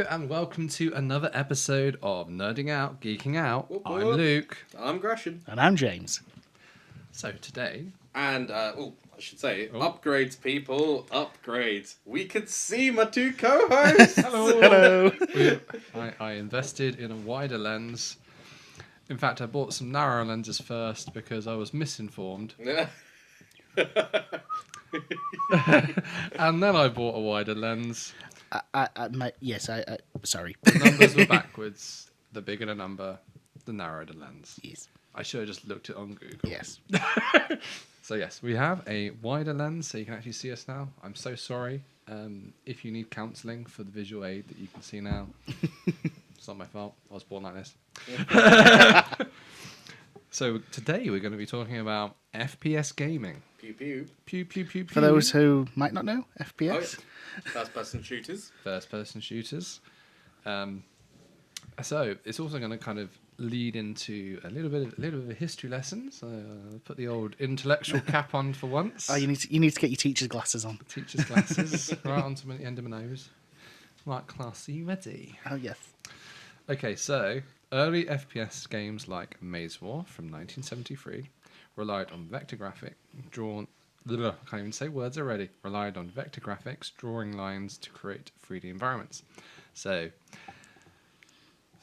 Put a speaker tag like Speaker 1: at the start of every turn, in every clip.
Speaker 1: and welcome to another episode of Nerding Out, Geeking Out.
Speaker 2: Whoop,
Speaker 1: I'm
Speaker 2: whoop.
Speaker 1: Luke.
Speaker 2: I'm Gresham.
Speaker 3: And I'm James.
Speaker 1: So today...
Speaker 2: And, I should say, upgrades, people, upgrades. We can see my two co-hosts.
Speaker 3: Hello.
Speaker 1: I invested in a wider lens. In fact, I bought some narrow lenses first because I was misinformed. And then I bought a wider lens.
Speaker 3: Sorry.
Speaker 1: The numbers were backwards. The bigger the number, the narrower the lens.
Speaker 3: Yes.
Speaker 1: I should have just looked it on Google.
Speaker 3: Yes.
Speaker 1: So yes, we have a wider lens so you can actually see us now. I'm so sorry. If you need counselling for the visual aid that you can see now, it's not my fault. I was born like this. So today we're going to be talking about FPS gaming.
Speaker 2: Pew pew.
Speaker 1: Pew, pew, pew, pew.
Speaker 3: For those who might not know, FPS.
Speaker 2: Oh, yeah. First-person shooters.
Speaker 1: First-person shooters. So it's also going to kind of lead into a little bit of a history lesson. So put the old intellectual cap on for once.
Speaker 3: Oh, you need to get your teacher's glasses on.
Speaker 1: Teacher's glasses right onto the end of my nose. Right, class, are you ready?
Speaker 3: Oh yes.
Speaker 1: Okay, so early FPS games like Maze War from 1973 relied on vector graphics, I can't even say words already. Relied on vector graphics, drawing lines to create 3D environments. So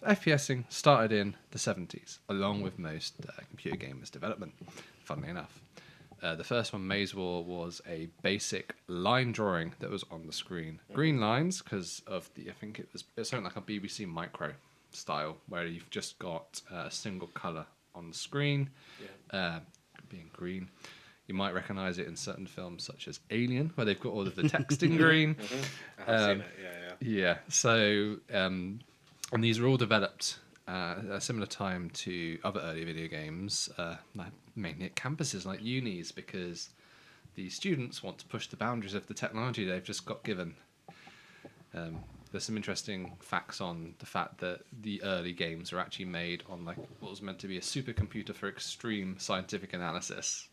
Speaker 1: FPSing started in the 70s, along with most computer gamers' development, funnily enough. The first one, Maze War, was a basic line drawing that was on the screen. Green lines, because of I think it was something like a BBC Micro style, where you've just got a single colour on the screen, being green. You might recognise it in certain films such as Alien, where they've got all of the text in green.
Speaker 2: I've seen it,
Speaker 1: Yeah, so... and these were all developed at a similar time to other early video games, mainly at campuses like unis, because the students want to push the boundaries of the technology they've just got given. There's some interesting facts on the fact that the early games were actually made on like what was meant to be a supercomputer for extreme scientific analysis.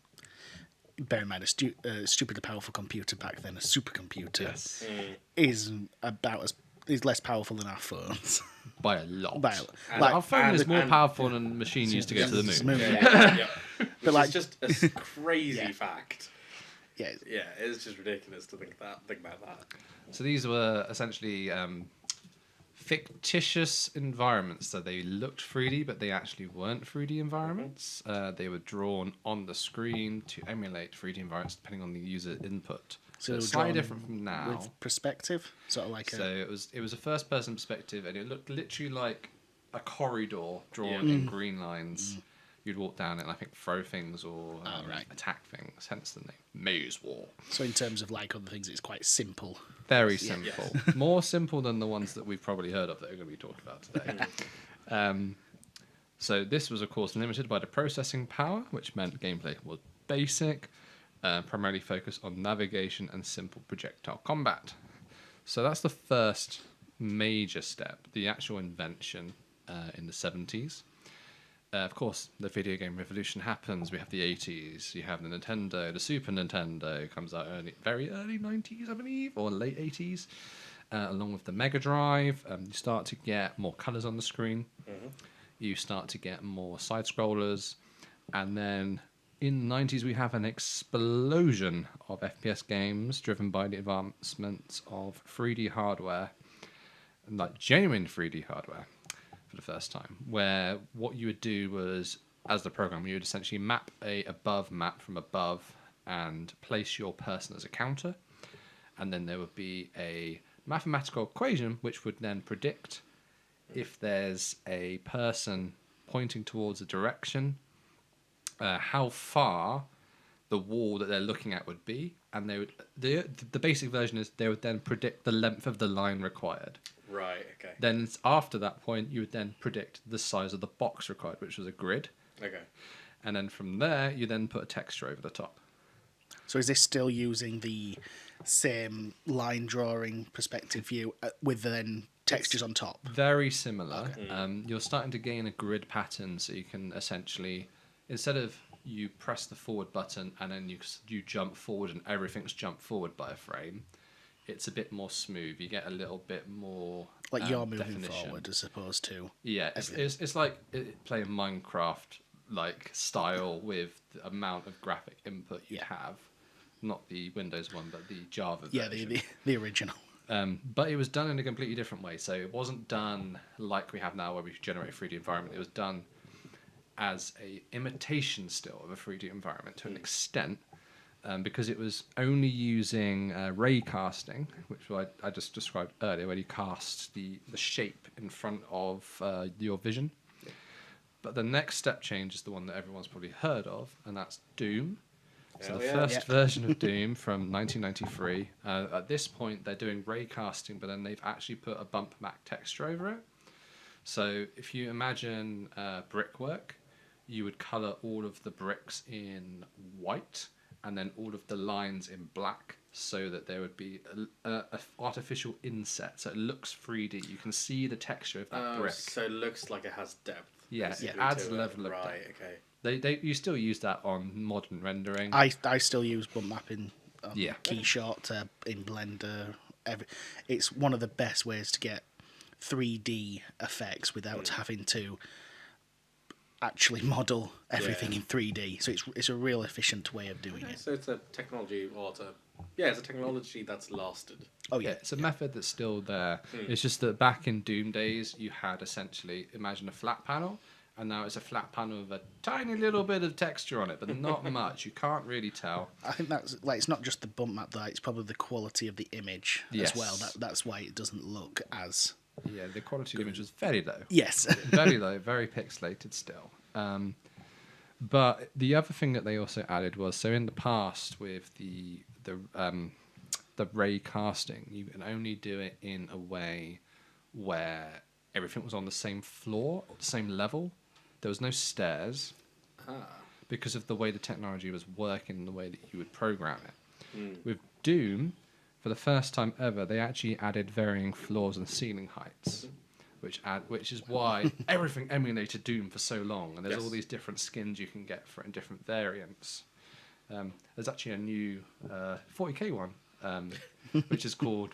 Speaker 3: Bear in mind, a stupidly powerful computer back then, a supercomputer,
Speaker 1: Yes.
Speaker 3: is less powerful than our phones.
Speaker 1: By a lot.
Speaker 3: Like,
Speaker 1: our phone is more powerful than the machine used to go to the moon.
Speaker 2: Yeah.
Speaker 3: But like,
Speaker 2: it's just a crazy fact.
Speaker 3: Yeah.
Speaker 2: Yeah, it's just ridiculous to think about that.
Speaker 1: So these were essentially fictitious environments. So they looked 3D, but they actually weren't 3D environments. They were drawn on the screen to emulate 3D environments depending on the user input. So it's slightly different from now.
Speaker 3: With perspective, sort of like.
Speaker 1: So it was a first-person perspective, and it looked literally like a corridor drawn in green lines. You'd walk down it and I think throw things or attack things, hence the name Maze War.
Speaker 3: So in terms of like other things, it's quite simple.
Speaker 1: Very simple. Yes. More simple than the ones that we've probably heard of that we're going to be talking about today. So this was, of course, limited by the processing power, which meant gameplay was basic, primarily focused on navigation and simple projectile combat. So that's the first major step, the actual invention in the 70s. Of course, the video game revolution happens. We have the 80s. You have the Nintendo. The Super Nintendo comes out very early 90s, I believe, or late 80s. Along with the Mega Drive, you start to get more colours on the screen. You start to get more side-scrollers. And then in the 90s, we have an explosion of FPS games driven by the advancements of 3D hardware, and like genuine 3D hardware. For the first time, where what you would do was, as the programmer, you would essentially map a above map from above and place your person as a counter, and then there would be a mathematical equation which would then predict if there's a person pointing towards a direction, how far the wall that they're looking at would be, and they would the basic version is they would then predict the length of the line required.
Speaker 2: Right, okay.
Speaker 1: Then after that point, you would then predict the size of the box required, which was a grid.
Speaker 2: Okay.
Speaker 1: And then from there, you then put a texture over the top.
Speaker 3: So is this still using the same line drawing perspective view with then textures on top?
Speaker 1: Very similar.
Speaker 3: Okay.
Speaker 1: You're starting to gain a grid pattern, so you can essentially, instead of you press the forward button and then you jump forward and everything's jumped forward by a frame, it's a bit more smooth. You get a little bit more
Speaker 3: Like you're moving
Speaker 1: definition.
Speaker 3: forward as opposed to
Speaker 1: Yeah, it's like playing Minecraft like style with the amount of graphic input you have, not the Windows one, but the Java version.
Speaker 3: the original.
Speaker 1: But it was done in a completely different way. So it wasn't done like we have now, where we generate a 3D environment. It was done as a imitation still of a 3D environment to an extent, because it was only using ray casting, which I just described earlier, where you cast the shape in front of your vision. But the next step change is the one that everyone's probably heard of, and that's Doom. So the first version of Doom from 1993. At this point, they're doing ray casting, but then they've actually put a bump map texture over it. So if you imagine brickwork, you would color all of the bricks in white, and then all of the lines in black, so that there would be a artificial inset. So it looks 3D. You can see the texture of that brick.
Speaker 2: So it looks like it has depth.
Speaker 1: Yeah, it adds a level of depth.
Speaker 2: Right, okay.
Speaker 1: You still use that on modern rendering.
Speaker 3: I still use bump mapping on
Speaker 1: Yeah.
Speaker 3: Keyshot in Blender. It's one of the best ways to get 3D effects without having to actually model everything in 3D. So it's a real efficient way of doing it.
Speaker 2: So it's a technology, it's a technology that's lasted.
Speaker 3: Oh yeah,
Speaker 1: It's a method that's still there. It's just that back in Doom days, you had essentially, imagine a flat panel, and now it's a flat panel with a tiny little bit of texture on it, but not much. You can't really tell.
Speaker 3: I think that's like, it's not just the bump map though, it's probably the quality of the image as well. That's why it doesn't look as...
Speaker 1: Yeah, the quality of the image was very low.
Speaker 3: Yes.
Speaker 1: Very low, very pixelated still. But the other thing that they also added was, so in the past with the ray casting, you can only do it in a way where everything was on the same floor, or the same level. There was no stairs because of the way the technology was working, the way that you would program it. With Doom, for the first time ever, they actually added varying floors and ceiling heights, which is why everything emulated Doom for so long, and there's all these different skins you can get for it in different variants. There's actually a new 40k one, which is called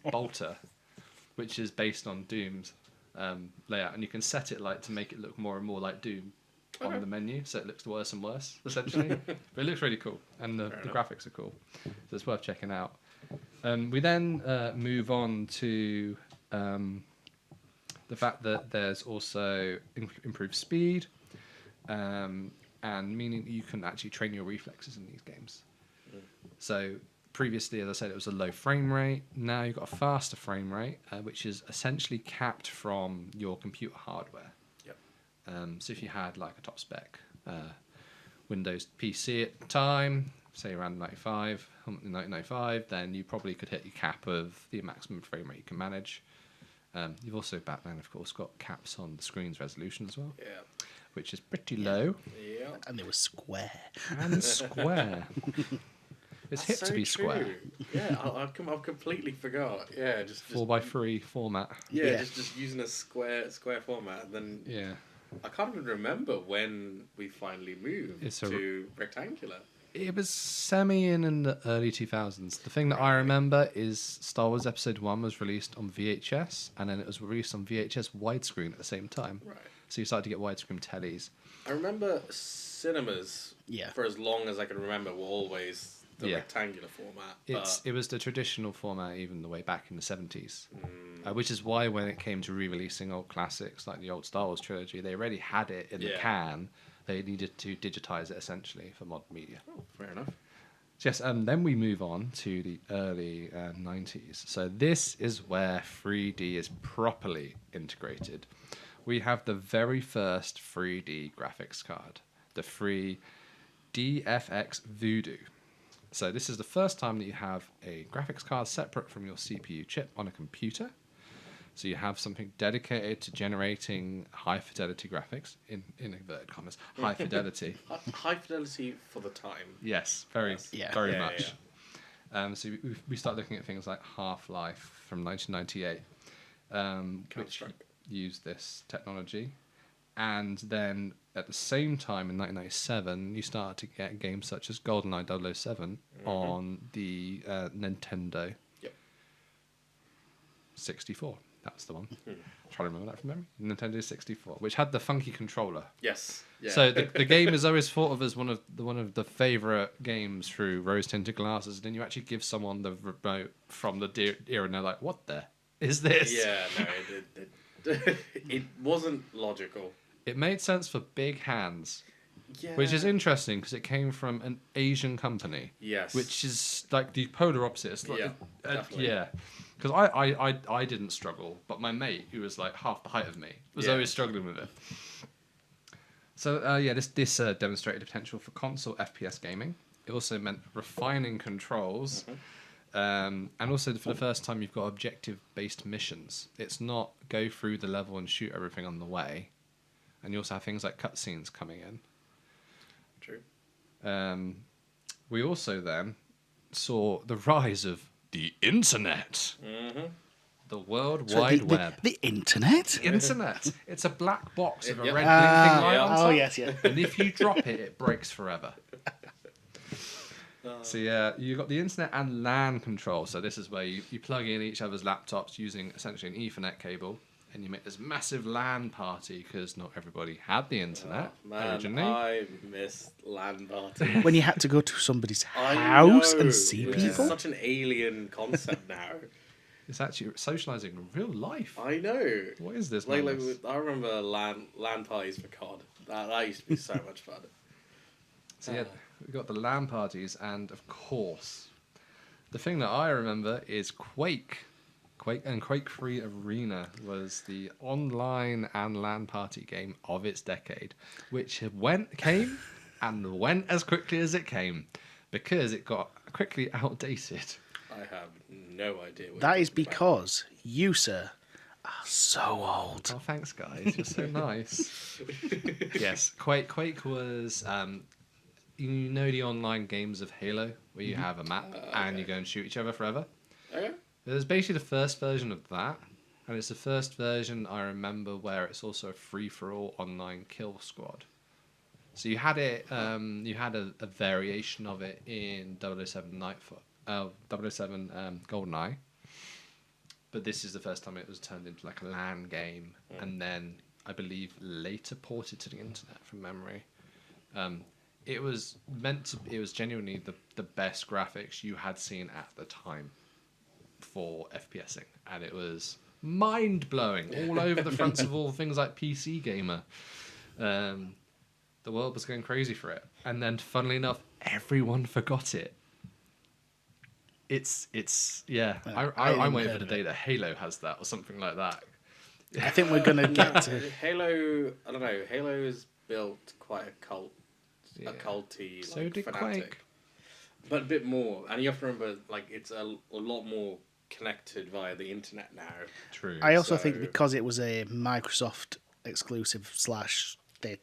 Speaker 1: Bolter, which is based on Doom's layout, and you can set it like to make it look more and more like Doom on the menu, so it looks worse and worse essentially. But it looks really cool, and the graphics are cool, so it's worth checking out. We then move on to the fact that there's also improved speed, and meaning that you can actually train your reflexes in these games. So previously, as I said, it was a low frame rate. Now you've got a faster frame rate, which is essentially capped from your computer hardware. So if you had like a top spec Windows PC at the time, say around 1995, then you probably could hit your cap of the maximum frame rate you can manage. You've also back then, of course, got caps on the screen's resolution as well, which is pretty low.
Speaker 2: Yeah.
Speaker 3: And they were square.
Speaker 1: And square. It's hip to be
Speaker 2: true.
Speaker 1: square.
Speaker 2: Yeah, I've completely forgot. Yeah, just
Speaker 1: 4x3 format.
Speaker 2: Yeah, just using a square format. And then I can't even remember when we finally moved to rectangular.
Speaker 1: It was semi in the early 2000s. The thing that I remember is Star Wars Episode 1 was released on VHS, and then it was released on VHS widescreen at the same time. Right. So you started to get widescreen tellies.
Speaker 2: I remember cinemas, for as long as I can remember, were always the rectangular format.
Speaker 1: It was the traditional format even the way back in the 70s. Which is why when it came to re-releasing old classics like the old Star Wars trilogy, they already had it in the can. They needed to digitize it essentially for modern media.
Speaker 2: Oh, fair enough.
Speaker 1: So yes, then we move on to the early 90s. So this is where 3D is properly integrated. We have the very first 3D graphics card, the free DFX Voodoo. So this is the first time that you have a graphics card separate from your CPU chip on a computer. So you have something dedicated to generating high fidelity graphics, in inverted commas, high fidelity.
Speaker 2: High fidelity for the time.
Speaker 1: Yes, very much. So we start looking at things like Half-Life from 1998, which used this technology. And then at the same time in 1997, you started to get games such as GoldenEye 007 on the Nintendo. 64. That's the one. I'm trying to remember that from memory. Nintendo 64, which had the funky controller.
Speaker 2: Yes. Yeah.
Speaker 1: So the game is always thought of as one of the favorite games through rose-tinted glasses. And then you actually give someone the remote from the era, and they're like, "What the is this?"
Speaker 2: Yeah, no, it wasn't logical.
Speaker 1: It made sense for big hands,
Speaker 2: Yeah.
Speaker 1: which is interesting because it came from an Asian company.
Speaker 2: Yes.
Speaker 1: Which is like the polar opposite. It's like,
Speaker 2: Yeah, definitely.
Speaker 1: yeah. Because I didn't struggle, but my mate, who was like half the height of me, was always struggling with it. So this demonstrated the potential for console FPS gaming. It also meant refining controls, and also for the first time you've got objective-based missions. It's not go through the level and shoot everything on the way, and you also have things like cutscenes coming in.
Speaker 2: True.
Speaker 1: We also then saw the rise of the internet.
Speaker 2: Mm-hmm.
Speaker 1: The World Wide Web.
Speaker 3: The internet?
Speaker 1: The internet. It's a black box with a
Speaker 2: Yep.
Speaker 1: red blinking light
Speaker 2: yeah.
Speaker 1: on top.
Speaker 3: Oh, yes, yeah.
Speaker 1: And if you drop it, it breaks forever. So yeah, you got the internet and LAN control. So this is where you plug in each other's laptops using essentially an Ethernet cable, and you make this massive LAN party because not everybody had the internet originally.
Speaker 2: I miss LAN parties.
Speaker 3: When you had to go to somebody's
Speaker 2: I
Speaker 3: house
Speaker 2: know,
Speaker 3: and see
Speaker 2: which
Speaker 3: people?
Speaker 2: is such an alien concept now.
Speaker 1: It's actually socializing in real life.
Speaker 2: I know.
Speaker 1: What is this?
Speaker 2: Like
Speaker 1: madness?
Speaker 2: I remember LAN parties for COD. That used to be so much fun.
Speaker 1: So yeah, we got the LAN parties, and of course, the thing that I remember is Quake. Quake and Quake 3 Arena was the online and LAN party game of its decade, which came and went as quickly as it came, because it got quickly outdated.
Speaker 2: I have no idea. What
Speaker 3: That
Speaker 2: you're
Speaker 3: is
Speaker 2: talking about.
Speaker 3: because you, sir, are so old.
Speaker 1: Oh, thanks, guys. You're so nice. Yes, Quake was, you know, the online games of Halo, where you have a map and you go and shoot each other forever.
Speaker 2: Okay.
Speaker 1: It was basically the first version of that, and it's the first version I remember where it's also a free-for-all online kill squad. So you had it, you had a variation of it in 007 GoldenEye, but this is the first time it was turned into like a LAN game, and then I believe later ported to the internet from memory. It was genuinely the best graphics you had seen at the time for FPSing, and it was mind-blowing all over the fronts of all things like PC Gamer. The world was going crazy for it, and then funnily enough, everyone forgot it. It's I'm waiting for the day that Halo has that or something like that.
Speaker 3: I think we're going to get to...
Speaker 2: Halo. I don't know. Halo is built quite a culty,
Speaker 1: So
Speaker 2: like,
Speaker 1: did
Speaker 2: fanatic.
Speaker 1: Quake.
Speaker 2: But a bit more, and you have to remember, like, it's a lot more connected via the internet now.
Speaker 1: True.
Speaker 3: I also
Speaker 2: So-
Speaker 3: think because it was a Microsoft exclusive /
Speaker 2: They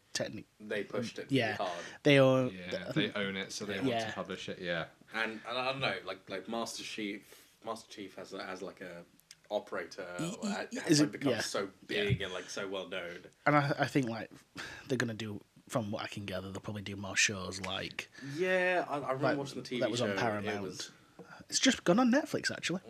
Speaker 2: pushed it
Speaker 3: yeah,
Speaker 2: pretty hard.
Speaker 3: they own...
Speaker 1: Yeah, they own it, so they want
Speaker 3: Yeah.
Speaker 1: to publish it. Yeah.
Speaker 2: And I don't know, like Master Chief has like a operator has like become so big and like so well known.
Speaker 3: And I think like they're going to do, from what I can gather, they'll probably do more shows like...
Speaker 2: Yeah, I remember
Speaker 3: like,
Speaker 2: watching the TV
Speaker 3: that was
Speaker 2: show.
Speaker 3: on Paramount.
Speaker 2: It was,
Speaker 3: It's just gone on Netflix, actually.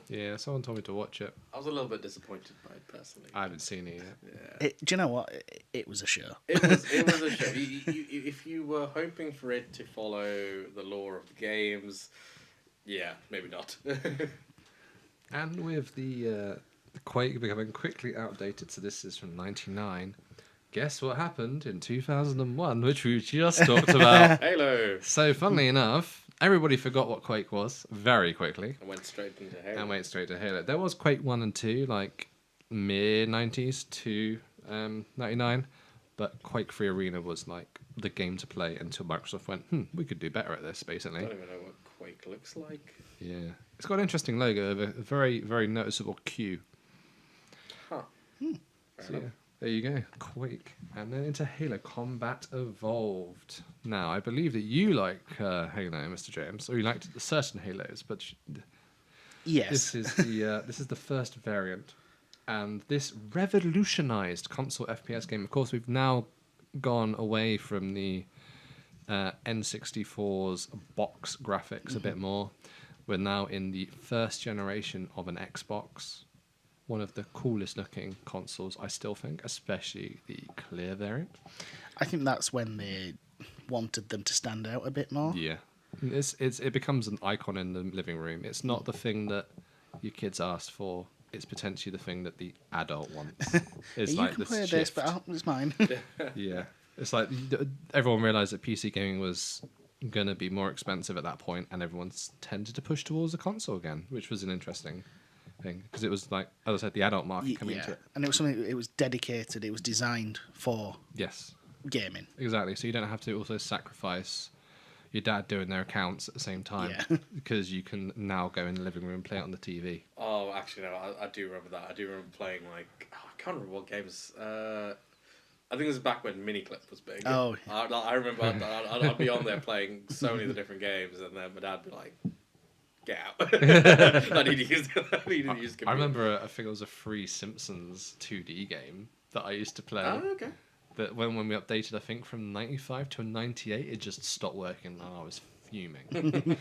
Speaker 1: Yeah, someone told me to watch it.
Speaker 2: I was a little bit disappointed by it personally.
Speaker 1: I haven't seen it yet.
Speaker 2: Yeah.
Speaker 3: Do you know what? It was a show.
Speaker 2: It was a show. If you were hoping for it to follow the lore of the games, yeah, maybe not.
Speaker 1: And with the Quake becoming quickly outdated, so this is from '99. Guess what happened in 2001, which we just talked about.
Speaker 2: Halo.
Speaker 1: So, funnily enough, everybody forgot what Quake was very quickly
Speaker 2: I went straight into Halo.
Speaker 1: and went straight to Halo. There was Quake 1 and 2, like mid-90s to 99, but Quake 3 Arena was like the game to play until Microsoft went, we could do better at this,
Speaker 2: I
Speaker 1: basically.
Speaker 2: don't even know what Quake looks like.
Speaker 1: Yeah. It's got an interesting logo of a very, very noticeable Q.
Speaker 2: Huh. Fair
Speaker 1: So,
Speaker 2: enough.
Speaker 1: yeah, there you go. Quake. And then into Halo Combat Evolved. Now, I believe that you like Halo, Mr. James, or you liked certain Halos, but
Speaker 3: Yes.
Speaker 1: this is the first variant. And this revolutionized console FPS game. Of course, we've now gone away from the N64's box graphics a bit more. We're now in the first generation of an Xbox. one of the coolest looking consoles, I still think, especially the clear variant.
Speaker 3: I think that's when they wanted them to stand out a bit more.
Speaker 1: Yeah. It becomes an icon in the living room. It's not the thing that your kids asked for. It's potentially the thing that the adult wants. It's
Speaker 3: You
Speaker 1: like
Speaker 3: can
Speaker 1: this
Speaker 3: play
Speaker 1: shift.
Speaker 3: this, but it's mine.
Speaker 1: Yeah. It's like everyone realised that PC gaming was going to be more expensive at that point, and everyone's tended to push towards the console again, which was an interesting thing. Because it was like, as I said, the adult market coming into it.
Speaker 3: And it was something. It was dedicated. It was designed for
Speaker 1: Yes.
Speaker 3: gaming.
Speaker 1: Exactly. So you don't have to also sacrifice your dad doing their accounts at the same time
Speaker 3: Yeah.
Speaker 1: because you can now go in the living room and play it on the TV.
Speaker 2: Oh, actually, no, I do remember that. I do remember playing, like, I can't remember what games. I think it was back when Miniclip was big.
Speaker 3: Oh.
Speaker 2: I remember I'd be on there playing so many of the different games, and then my dad would be like, get out. I need to use the computer.
Speaker 1: I remember, I think it was a free Simpsons 2D game that I used to play.
Speaker 2: Oh, okay.
Speaker 1: That when we updated, I think from 95 to 98, it just stopped working, and I was fuming.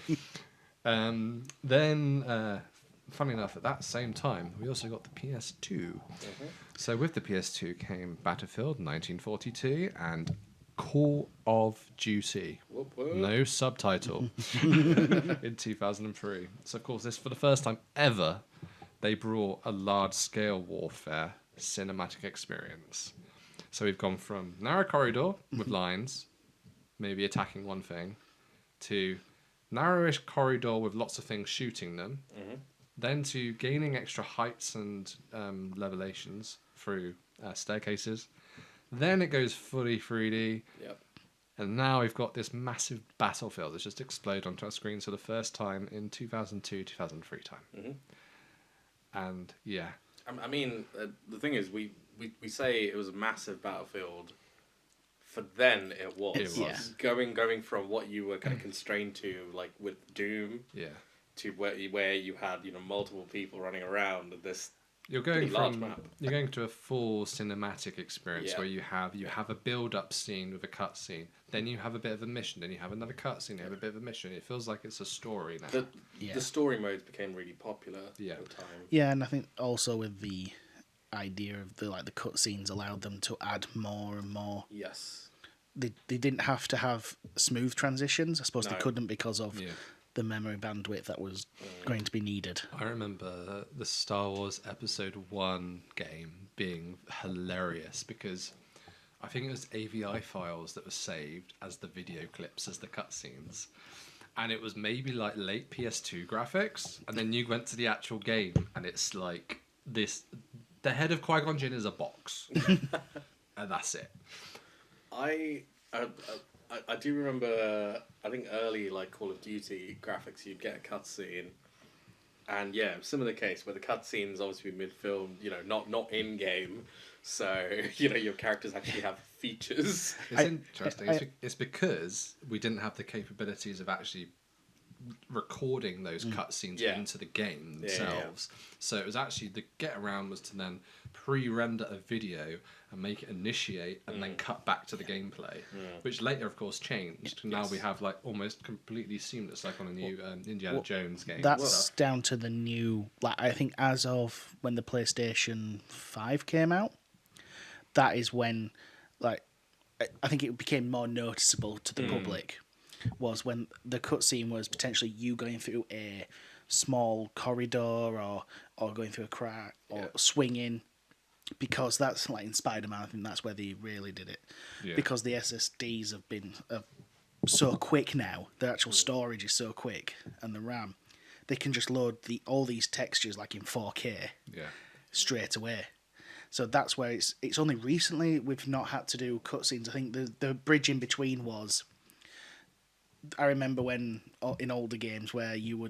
Speaker 1: Then, funny enough, at that same time, we also got the PS2.
Speaker 2: Mm-hmm.
Speaker 1: So with the PS2 came Battlefield 1942 and Call of Duty.
Speaker 2: Whoop, whoop.
Speaker 1: No subtitle in 2003. So, of course, this for the first time ever, they brought a large-scale warfare cinematic experience. So we've gone from narrow corridor with lines, maybe attacking one thing, to narrowish corridor with lots of things shooting them, then to gaining extra heights and levelations through staircases. Then it goes fully 3D.
Speaker 2: Yep.
Speaker 1: And now we've got this massive battlefield that's just exploded onto our screens for the first time in 2002, 2003 time.
Speaker 2: Mm-hmm.
Speaker 1: And yeah.
Speaker 2: I mean, the thing is, we say it was a massive battlefield. For then, it was.
Speaker 1: It was.
Speaker 3: Yeah.
Speaker 2: Going from what you were kind of constrained to, like with Doom,
Speaker 1: Yeah.
Speaker 2: to where you had multiple people running around and this.
Speaker 1: You're going
Speaker 2: Pretty large
Speaker 1: from
Speaker 2: map.
Speaker 1: you're going to a full cinematic experience
Speaker 2: Yeah.
Speaker 1: where you have a build up scene with a cut scene, then you have a bit of a mission, then you have another cut scene, you have a bit of a mission. It feels like it's a story now.
Speaker 3: Yeah.
Speaker 2: The story modes became really popular
Speaker 1: Yeah.
Speaker 2: at the time.
Speaker 3: Yeah, and I think also with the idea of the cutscenes allowed them to add more and more.
Speaker 2: Yes.
Speaker 3: They didn't have to have smooth transitions. I suppose they
Speaker 2: No.
Speaker 3: couldn't because of
Speaker 1: Yeah.
Speaker 3: the memory bandwidth that was going to be needed.
Speaker 1: I remember the Star Wars Episode 1 game being hilarious because I think it was AVI files that were saved as the video clips, as the cutscenes. And it was maybe like late PS2 graphics. And then you went to the actual game and it's like this. The head of Qui-Gon Jinn is a box. And that's it.
Speaker 2: I do remember, I think early Call of Duty graphics, you'd get a cutscene, and yeah, similar case where the cutscenes obviously mid-film, not in game, so your characters actually have features.
Speaker 1: It's interesting. It's because we didn't have the capabilities of actually recording those cutscenes
Speaker 2: Yeah.
Speaker 1: into the game
Speaker 2: Yeah, yeah,
Speaker 1: themselves. So it was actually the get around was to then pre-render a video and make it initiate and then cut back to the gameplay, which later of course changed. Now we have almost completely seamless, like on a new Indiana Jones game.
Speaker 3: That's down to the new, I think as of when the PlayStation 5 came out, that is when, I think it became more noticeable to the public, was when the cutscene was potentially you going through a small corridor or going through a crack or swinging, because that's like in Spider-Man, I think that's where they really did it.
Speaker 1: Yeah.
Speaker 3: Because the SSDs have been so quick now, the actual storage is so quick, and the RAM, they can just load all these textures like in 4K straight away. So that's where it's only recently we've not had to do cutscenes. I think the bridge in between was, I remember when in older games where your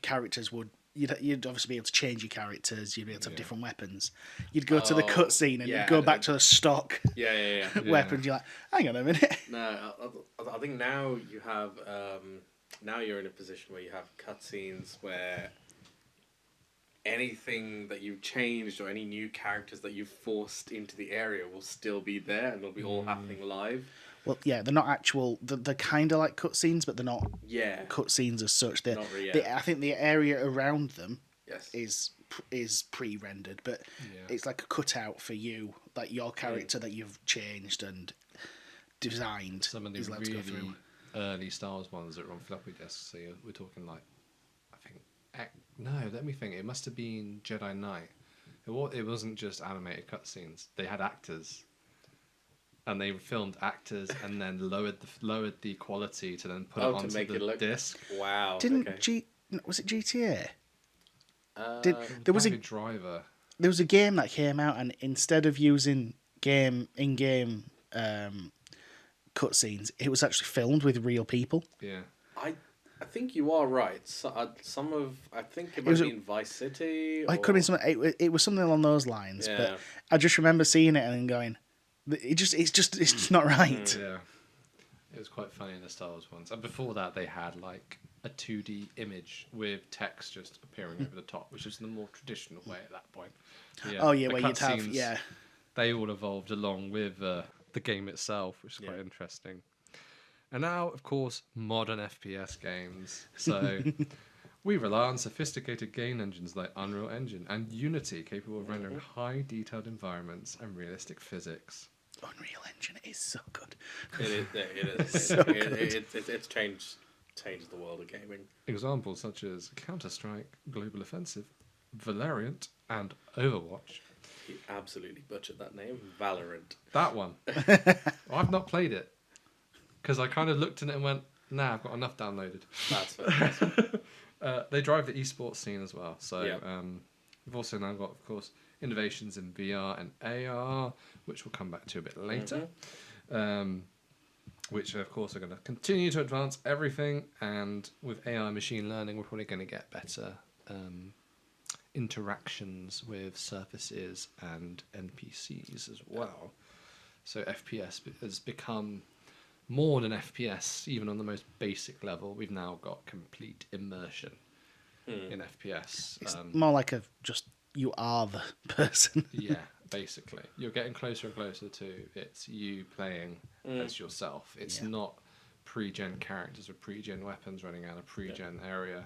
Speaker 3: characters would, you'd obviously be able to change your characters, you'd be able to have different weapons. You'd go to the cutscene and you'd go back to the stock weapons. You're like, hang on a minute.
Speaker 2: No, I think now you have now you're in a position where you have cutscenes where anything that you've changed or any new characters that you've forced into the area will still be there and they'll be all happening live.
Speaker 3: Well, yeah, they're not actual. They're kind of like cutscenes, but they're not
Speaker 2: Yeah.
Speaker 3: cutscenes as such.
Speaker 2: Not really, yeah.
Speaker 3: I think the area around them
Speaker 2: Yes.
Speaker 3: is pre-rendered, but
Speaker 1: Yeah.
Speaker 3: it's like a cutout for you, like your character that you've changed and designed.
Speaker 1: Some of the
Speaker 3: is allowed to go through.
Speaker 1: really early Star Wars ones that were on floppy disks. So we're talking like, I think, no, let me think. It must have been Jedi Knight. It wasn't just animated cutscenes. They had actors, and they filmed actors and then lowered the quality to then put it
Speaker 2: to
Speaker 1: onto
Speaker 2: make
Speaker 1: the
Speaker 2: it look.
Speaker 1: disc.
Speaker 2: Wow.
Speaker 3: Didn't
Speaker 2: okay.
Speaker 3: was it GTA?
Speaker 2: Uh,
Speaker 3: There was
Speaker 1: Baby
Speaker 3: a
Speaker 1: Driver.
Speaker 3: there was a game that came out, and instead of using in-game cutscenes, it was actually filmed with real people.
Speaker 1: Yeah.
Speaker 2: I think you are right. So, I think it might
Speaker 3: was
Speaker 2: have been Vice City.
Speaker 3: It could have been something. It was something along those lines.
Speaker 2: Yeah.
Speaker 3: But I just remember seeing it and then going, it's just not right.
Speaker 1: Yeah. It was quite funny in the Star Wars ones. And before that, they had like a 2D image with text just appearing over the top, which is the more traditional way at that point. Yeah,
Speaker 3: Oh yeah,
Speaker 1: the
Speaker 3: where you'd have
Speaker 1: cutscenes, they all evolved along with the game itself, which is quite
Speaker 2: Yeah.
Speaker 1: interesting. And now, of course, modern FPS games. So we rely on sophisticated game engines like Unreal Engine and Unity, capable of rendering high detailed environments and realistic physics.
Speaker 3: Unreal Engine is so good.
Speaker 2: It is.
Speaker 3: So
Speaker 2: It's changed the world of gaming.
Speaker 1: Examples such as Counter-Strike, Global Offensive, Valorant, and Overwatch.
Speaker 2: He absolutely butchered that name. Valorant.
Speaker 1: That one. I've not played it because I kind of looked at it and went, nah, I've got enough downloaded.
Speaker 2: That's fair.
Speaker 1: They drive the esports scene as well. So
Speaker 2: Yeah.
Speaker 1: we've also now got, of course, innovations in VR and AR, which we'll come back to a bit later. Which, of course, are going to continue to advance everything. And with AI machine learning, we're probably going to get better interactions with surfaces and NPCs as well. So FPS has become more than FPS, even on the most basic level. We've now got complete immersion in FPS.
Speaker 3: It's more like you are the person.
Speaker 1: Yeah, basically. You're getting closer and closer to it's you playing as yourself. It's not pre-gen characters or pre-gen weapons running out of pre-gen area.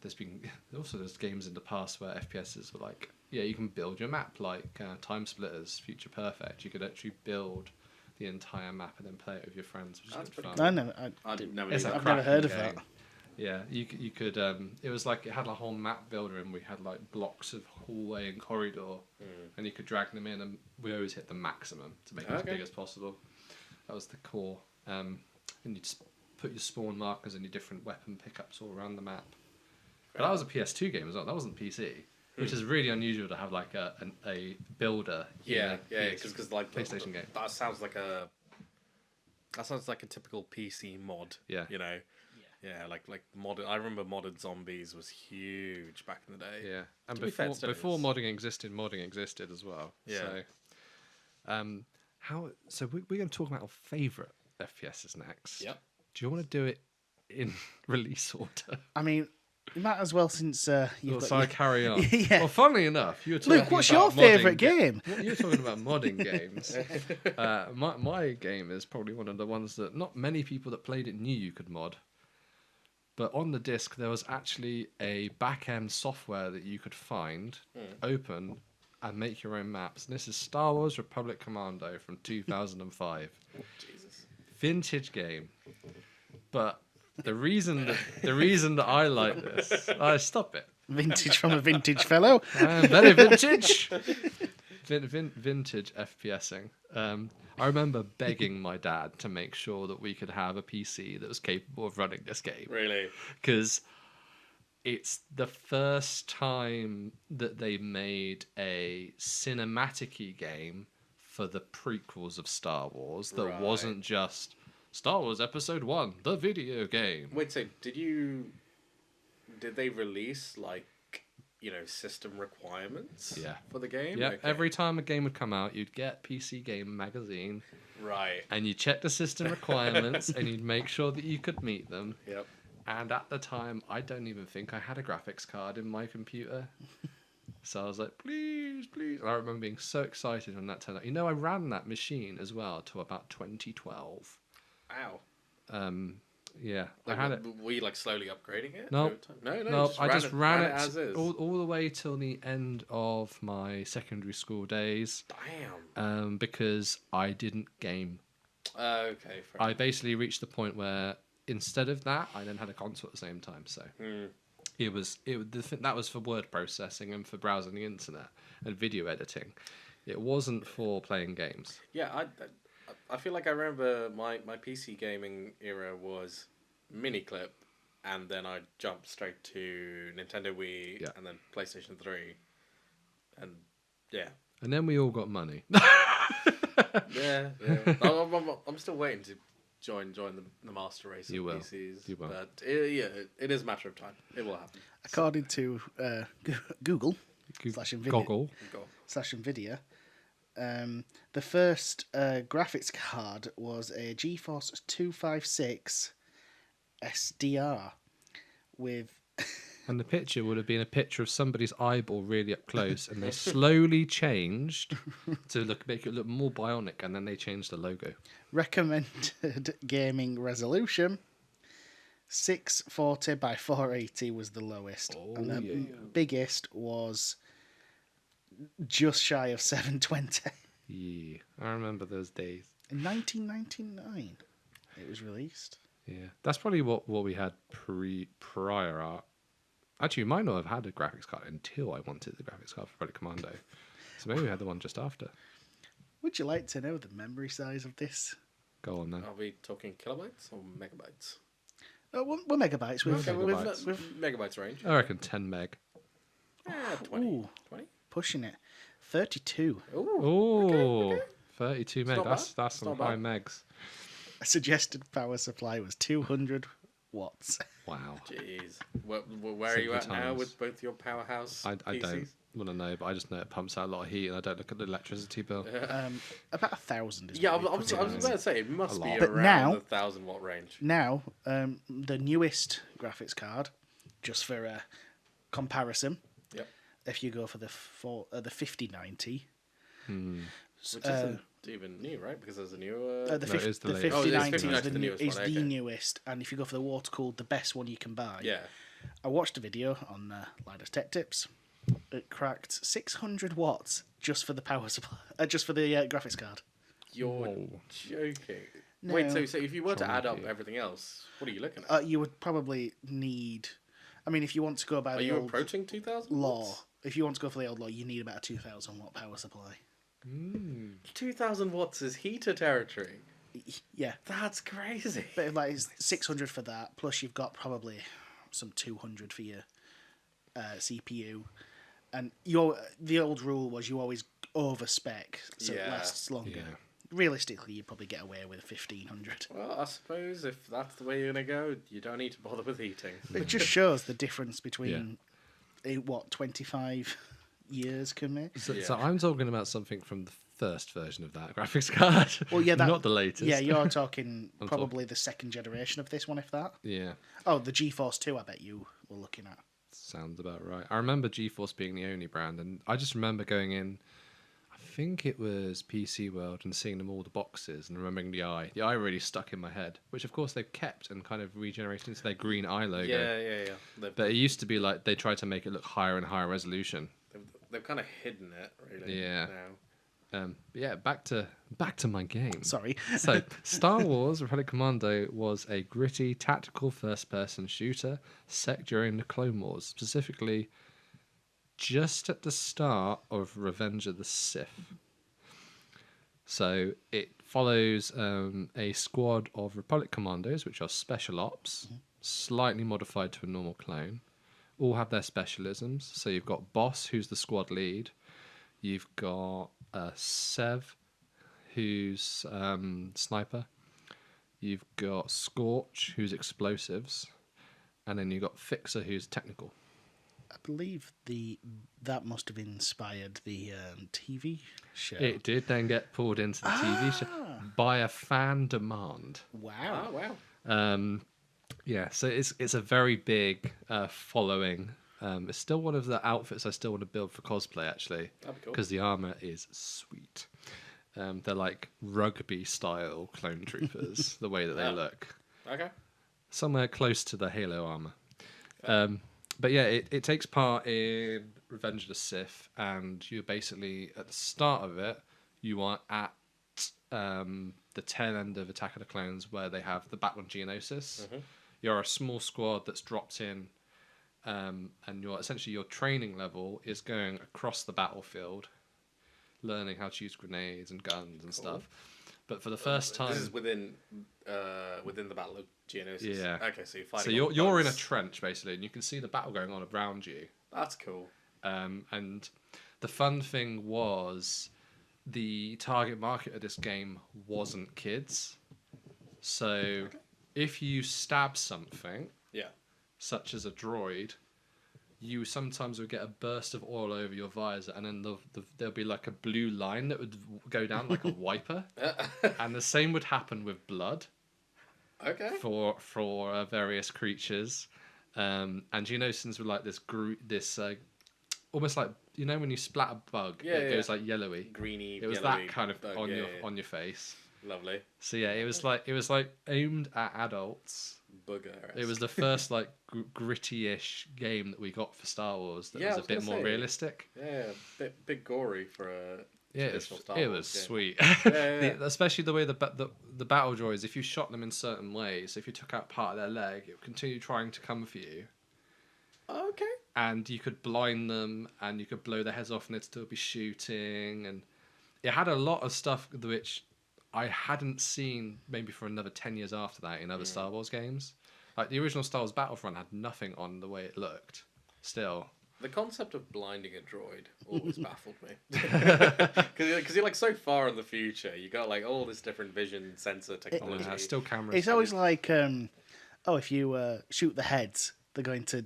Speaker 1: There's games in the past where FPSs were like, yeah, you can build your map like Time Splitters, Future Perfect. You could actually build the entire map and then play it with your friends, which is good fun.
Speaker 3: I've
Speaker 2: never
Speaker 3: never heard of that.
Speaker 1: Yeah, you could. It was like it had a whole map builder, and we had like blocks of hallway and corridor, and you could drag them in, and we always hit the maximum to make it as big as possible. That was the core. And you just put your spawn markers and your different weapon pickups all around the map. But that was a PS2 game as well. That wasn't PC, which is really unusual to have like a builder.
Speaker 2: Because like
Speaker 1: PlayStation game.
Speaker 2: That sounds like a typical PC mod.
Speaker 1: Yeah.
Speaker 2: You know. Yeah, like modded. I remember modded zombies was huge back in the day.
Speaker 1: Yeah, and
Speaker 2: To be fair,
Speaker 1: before
Speaker 2: it is.
Speaker 1: modding existed as well.
Speaker 2: Yeah.
Speaker 1: So we're going to talk about our favourite FPSs next.
Speaker 2: Yep.
Speaker 1: Do you want to do it in release order?
Speaker 3: I mean, you might as well since you've got.
Speaker 1: So I carry on.
Speaker 3: Yeah.
Speaker 1: Well, funnily enough, you were talking
Speaker 3: Luke, what's
Speaker 1: about
Speaker 3: your favourite
Speaker 1: modding
Speaker 3: game?
Speaker 1: You're talking about modding games. My game is probably one of the ones that not many people that played it knew you could mod. But on the disc, there was actually a back-end software that you could find, open, and make your own maps. And this is Star Wars Republic Commando from 2005.
Speaker 2: Jesus.
Speaker 1: Vintage game. But the reason that I like this... stop it.
Speaker 3: Vintage from a vintage fellow.
Speaker 1: Very vintage. Vintage FPSing. I remember begging my dad to make sure that we could have a PC that was capable of running this game.
Speaker 2: Really?
Speaker 1: Because it's the first time that they made a cinematic-y game for the prequels of Star Wars that wasn't just Star Wars Episode 1, the video game.
Speaker 2: Wait, so did they release like, system requirements for the game?
Speaker 1: Yeah,
Speaker 2: Okay.
Speaker 1: every time a game would come out, you'd get PC Game Magazine.
Speaker 2: Right.
Speaker 1: And you check the system requirements and you'd make sure that you could meet them.
Speaker 2: Yep.
Speaker 1: And at the time, I don't even think I had a graphics card in my computer. So I was like, please, please. And I remember being so excited when that turned out. I ran that machine as well to about 2012.
Speaker 2: Wow.
Speaker 1: Yeah,
Speaker 2: Like,
Speaker 1: I had it.
Speaker 2: Were you like slowly upgrading it?
Speaker 1: No.
Speaker 2: over time? No,
Speaker 1: No, I just ran it
Speaker 2: as is.
Speaker 1: all the way till the end of my secondary school days.
Speaker 2: Damn.
Speaker 1: Because I didn't game.
Speaker 2: Okay, fair
Speaker 1: I
Speaker 2: enough.
Speaker 1: basically reached the point where instead of that, I then had a console at the same time. So that was for word processing and for browsing the internet and video editing. It wasn't for playing games.
Speaker 2: Yeah, I feel like I remember my PC gaming era was Miniclip, and then I jumped straight to Nintendo Wii,
Speaker 1: Yeah.
Speaker 2: and then PlayStation 3, and yeah.
Speaker 1: And then we all got money.
Speaker 2: Yeah. I'm still waiting to join the master race of
Speaker 1: You will.
Speaker 2: PCs.
Speaker 1: You will.
Speaker 2: But it is a matter of time. It will happen.
Speaker 3: According to Google /Nvidia,
Speaker 1: Goggle.
Speaker 2: Go.
Speaker 3: /Nvidia, the first graphics card was a GeForce 256 SDR with
Speaker 1: And the picture would have been a picture of somebody's eyeball really up close, and they slowly changed to make it look more bionic, and then they changed the logo.
Speaker 3: recommended gaming resolution 640 by 480 was the lowest, and the biggest was just shy of 720.
Speaker 1: Yeah, I remember those days.
Speaker 3: In 1999 it was released.
Speaker 1: Yeah, that's probably what we had prior art. Actually, we might not have had a graphics card until I wanted the graphics card for Project Commando. So maybe we had the one just after.
Speaker 3: Would you like to know the memory size of this?
Speaker 1: Go on then.
Speaker 2: Are we talking kilobytes or megabytes?
Speaker 3: We're megabytes. With,
Speaker 2: Okay,
Speaker 1: megabytes.
Speaker 2: with megabytes range.
Speaker 1: I reckon 10 meg.
Speaker 2: Yeah, 20.
Speaker 3: Ooh.
Speaker 2: 20?
Speaker 3: pushing it. 32.
Speaker 1: Oh, 32 meg.
Speaker 2: not
Speaker 1: That's
Speaker 2: bad.
Speaker 1: that's
Speaker 2: It's
Speaker 1: some
Speaker 2: not
Speaker 1: high
Speaker 2: bad.
Speaker 1: megs.
Speaker 3: A suggested power supply was 200 watts.
Speaker 1: Wow.
Speaker 2: Jeez. Where are you at
Speaker 1: Simple
Speaker 2: now
Speaker 1: times.
Speaker 2: with both your powerhouse
Speaker 1: I
Speaker 2: PCs?
Speaker 1: don't want to know, but I just know it pumps out a lot of heat, and I don't look at the electricity bill.
Speaker 3: About 1,000 is
Speaker 2: Yeah, I
Speaker 3: what we
Speaker 2: was
Speaker 3: put it
Speaker 2: about
Speaker 3: as.
Speaker 2: to say, it must
Speaker 1: A
Speaker 2: be
Speaker 1: lot.
Speaker 3: But
Speaker 2: around
Speaker 3: now-
Speaker 2: the 1,000 watt range.
Speaker 3: Now, the newest graphics card, just for a comparison,
Speaker 2: Yep.
Speaker 3: if you go for the 5090,
Speaker 2: Which isn't even new, right? Because there's a newer...
Speaker 3: the
Speaker 1: No, it
Speaker 3: fif-
Speaker 1: is the
Speaker 3: the
Speaker 1: latest.
Speaker 2: Oh, it is
Speaker 3: 5090 is
Speaker 2: 5090
Speaker 3: the,
Speaker 2: the
Speaker 3: new-
Speaker 2: newest
Speaker 3: is
Speaker 2: one,
Speaker 3: the
Speaker 2: okay.
Speaker 3: newest, and if you go for the water cooled, the best one you can buy.
Speaker 2: Yeah.
Speaker 3: I watched a video on Linus Tech Tips. It cracked 600 watts just for the power supply, just for the graphics card.
Speaker 2: You're
Speaker 1: Whoa.
Speaker 2: joking.
Speaker 3: No.
Speaker 2: Wait, so if you were to add up
Speaker 1: Chunky.
Speaker 2: everything else, what are you looking at?
Speaker 3: You would probably need. I mean, if you want to go by
Speaker 2: Are
Speaker 3: the
Speaker 2: you
Speaker 3: old
Speaker 2: approaching 2,000
Speaker 3: law,
Speaker 2: watts?
Speaker 3: if you want to go for the old law, you need about a 2,000 watt power supply.
Speaker 2: 2,000 watts is heater territory.
Speaker 3: Yeah,
Speaker 2: That's crazy.
Speaker 3: but like it's 600 for that. Plus, you've got probably some 200 for your CPU. And the old rule was you always over spec, so it
Speaker 2: Yeah.
Speaker 3: lasts longer.
Speaker 1: Yeah.
Speaker 3: Realistically, you'd probably get away with 1,500.
Speaker 2: Well, I suppose if that's the way you're going to go, you don't need to bother with heating.
Speaker 3: It just shows the difference between 25 years can make.
Speaker 1: So
Speaker 2: Yeah.
Speaker 1: I'm talking about something from the first version of that graphics card.
Speaker 3: Well, yeah,
Speaker 1: not the latest.
Speaker 3: Yeah, you're talking
Speaker 1: I'm
Speaker 3: probably the second generation of this one, if that.
Speaker 1: Yeah,
Speaker 3: Oh, the GeForce 2, I bet you were looking at.
Speaker 1: sounds about right. I remember GeForce being the only brand, and I just remember going in. I think it was PC World and seeing them all the boxes and remembering the eye. The eye really stuck in my head, which of course they've kept and kind of regenerated into their green eye logo.
Speaker 2: Yeah.
Speaker 1: But it used to be like they tried to make it look higher and higher resolution.
Speaker 2: They've kind of hidden it, really.
Speaker 1: Yeah.
Speaker 2: Now.
Speaker 1: Yeah, back to my game.
Speaker 3: Sorry.
Speaker 1: So, Star Wars Republic Commando was a gritty, tactical first-person shooter set during the Clone Wars, specifically just at the start of Revenge of the Sith. So, it follows a squad of Republic Commandos, which are special ops, slightly modified to a normal clone. All have their specialisms. So, you've got Boss, who's the squad lead. You've got Sev, who's sniper. You've got Scorch, who's explosives, and then you've got Fixer, who's technical.
Speaker 3: I believe that must have inspired the TV show.
Speaker 1: It did then get pulled into the TV show by a fan demand.
Speaker 3: Wow.
Speaker 2: Oh, wow.
Speaker 1: Yeah, so it's a very big following. It's still one of the outfits I still want to build for cosplay, actually,
Speaker 2: That'd be cool.
Speaker 1: because the armor is sweet. They're like rugby style clone troopers, the way that they look.
Speaker 2: Okay.
Speaker 1: somewhere close to the Halo armor. But yeah, it takes part in Revenge of the Sith, and you're basically at the start of it. You are at the tail end of Attack of the Clones, where they have the Battle on Geonosis. You're a small squad that's dropped in, and your training level is going across the battlefield, learning how to use grenades and guns and stuff. But for the first time,
Speaker 2: this is within the Battle of Geonosis.
Speaker 1: Yeah.
Speaker 2: Okay, so you're fighting.
Speaker 1: so you're in a trench basically, and you can see the battle going on around you.
Speaker 2: That's cool.
Speaker 1: And the fun thing was, the target market of this game wasn't kids. So if you stab something,
Speaker 2: Yeah.
Speaker 1: such as a droid, you sometimes would get a burst of oil over your visor, and then there'll be like a blue line that would go down like a wiper. And the same would happen with blood.
Speaker 2: Okay.
Speaker 1: For various creatures, and Geonosians were like this almost like, you know, when you splat a bug, it goes like yellowy,
Speaker 2: Greeny.
Speaker 1: It was
Speaker 2: yellowy
Speaker 1: that kind of
Speaker 2: bug.
Speaker 1: on your face.
Speaker 2: Lovely.
Speaker 1: So yeah, it was like aimed at adults.
Speaker 2: Bugger.
Speaker 1: It was the first like gritty-ish game that we got for Star Wars that was a bit more realistic.
Speaker 2: Yeah, bit gory for a.
Speaker 1: Yeah,
Speaker 2: traditional Star
Speaker 1: it
Speaker 2: Wars
Speaker 1: was
Speaker 2: game.
Speaker 1: sweet.
Speaker 2: Yeah.
Speaker 1: Especially the way the battle droids, if you shot them in certain ways, if you took out part of their leg, it would continue trying to come for you.
Speaker 2: Okay.
Speaker 1: And you could blind them, and you could blow their heads off, and they'd still be shooting. And it had a lot of stuff which I hadn't seen maybe for another 10 years after that in other Star Wars games. Like the original Star Wars Battlefront had nothing on the way it looked. Still.
Speaker 2: The concept of blinding a droid always baffled me. Because you're like so far in the future. You got like all this different vision sensor technology.
Speaker 1: Still cameras.
Speaker 3: It's always like, if you shoot the heads, they're going to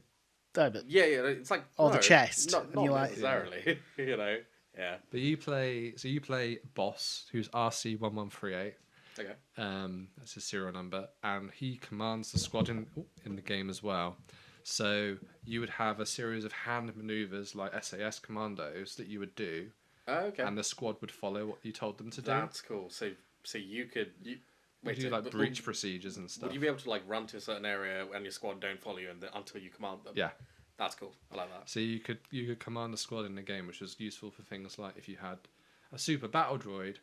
Speaker 3: die. But
Speaker 2: Yeah, it's like
Speaker 3: Or the chest,
Speaker 2: Not
Speaker 3: and you're like-
Speaker 2: necessarily. You know. Yeah.
Speaker 1: But you play Boss, who's RC1138.
Speaker 2: Okay.
Speaker 1: That's his serial number, and he commands the squad in the game as well. So you would have a series of hand maneuvers like SAS commandos that you would do,
Speaker 2: Okay.
Speaker 1: and the squad would follow what you told them to do.
Speaker 2: That's cool. So you could
Speaker 1: Wait, do like breach procedures and stuff.
Speaker 2: Would you be able to like run to a certain area and your squad don't follow you until you command them?
Speaker 1: Yeah.
Speaker 2: That's cool. I like that.
Speaker 1: So you could command the squad in the game, which was useful for things like if you had a super battle droid,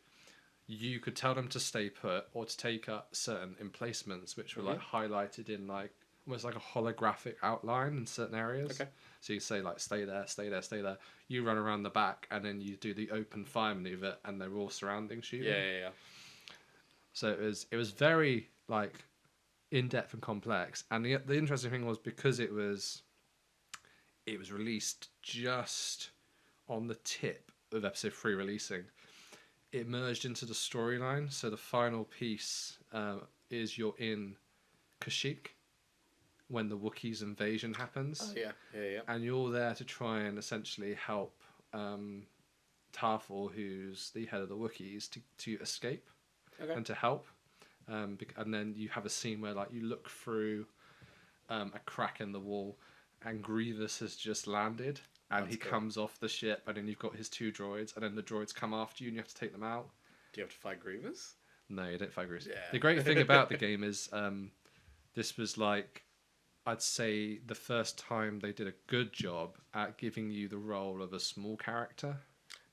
Speaker 1: you could tell them to stay put or to take up certain emplacements, which were like highlighted in like almost like a holographic outline in certain areas.
Speaker 2: Okay.
Speaker 1: So you say like stay there, stay there, stay there. You run around the back, and then you do the open fire maneuver, and they're all surrounding shooting.
Speaker 2: Yeah.
Speaker 1: So it was very like in depth and complex. And the interesting thing was, because it was released just on the tip of episode 3 releasing, it merged into the storyline. So the final piece is you're in Kashyyyk when the Wookiees invasion happens.
Speaker 2: Oh, yeah.
Speaker 1: And you're there to try and essentially help Tarful, who's the head of the Wookiees, to escape and to help. And then you have a scene where like you look through a crack in the wall, and Grievous has just landed, and he comes off the ship, and then you've got his 2 droids, and then the droids come after you, and you have to take them out.
Speaker 2: Do you have to fight Grievous?
Speaker 1: No, you don't fight Grievous.
Speaker 2: Yeah.
Speaker 1: The great thing about the game is this was like, I'd say, the first time they did a good job at giving you the role of a small character.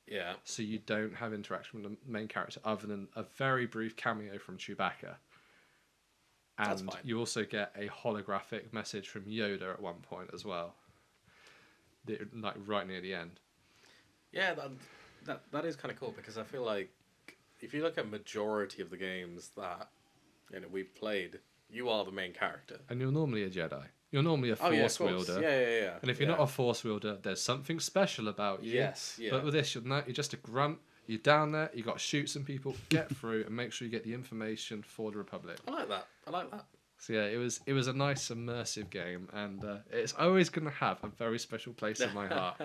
Speaker 2: Yeah.
Speaker 1: So you don't have interaction with the main character other than a very brief cameo from Chewbacca.
Speaker 2: That's
Speaker 1: And
Speaker 2: fine.
Speaker 1: you also get a holographic message from Yoda at one point as well. Like right near the end.
Speaker 2: Yeah, that is kind of cool, because I feel like if you look at majority of the games that we've played, you are the main character.
Speaker 1: And you're normally a Jedi. You're normally a
Speaker 2: Oh yeah, of
Speaker 1: Force
Speaker 2: course.
Speaker 1: wielder.
Speaker 2: Yeah.
Speaker 1: And if you're not a Force wielder, there's something special about you.
Speaker 2: Yes, yeah.
Speaker 1: But with this, you're just a grunt. You're down there, you got to shoot some people, get through, and make sure you get the information for the Republic.
Speaker 2: I like that.
Speaker 1: So yeah, it was a nice immersive game, and it's always going to have a very special place in my heart.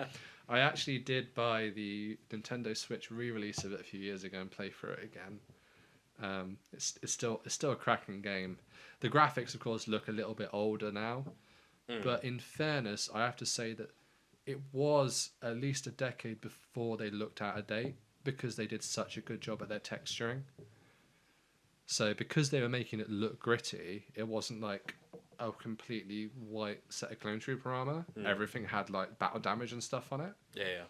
Speaker 1: I actually did buy the Nintendo Switch re-release of it a few years ago and play through it again. It's still a cracking game. The graphics, of course, look a little bit older now, but in fairness, I have to say that it was at least a decade before they looked out of date, because they did such a good job at their texturing. So because they were making it look gritty, it wasn't like a completely white set of clone trooper armor. Everything had like battle damage and stuff on it,
Speaker 2: Yeah.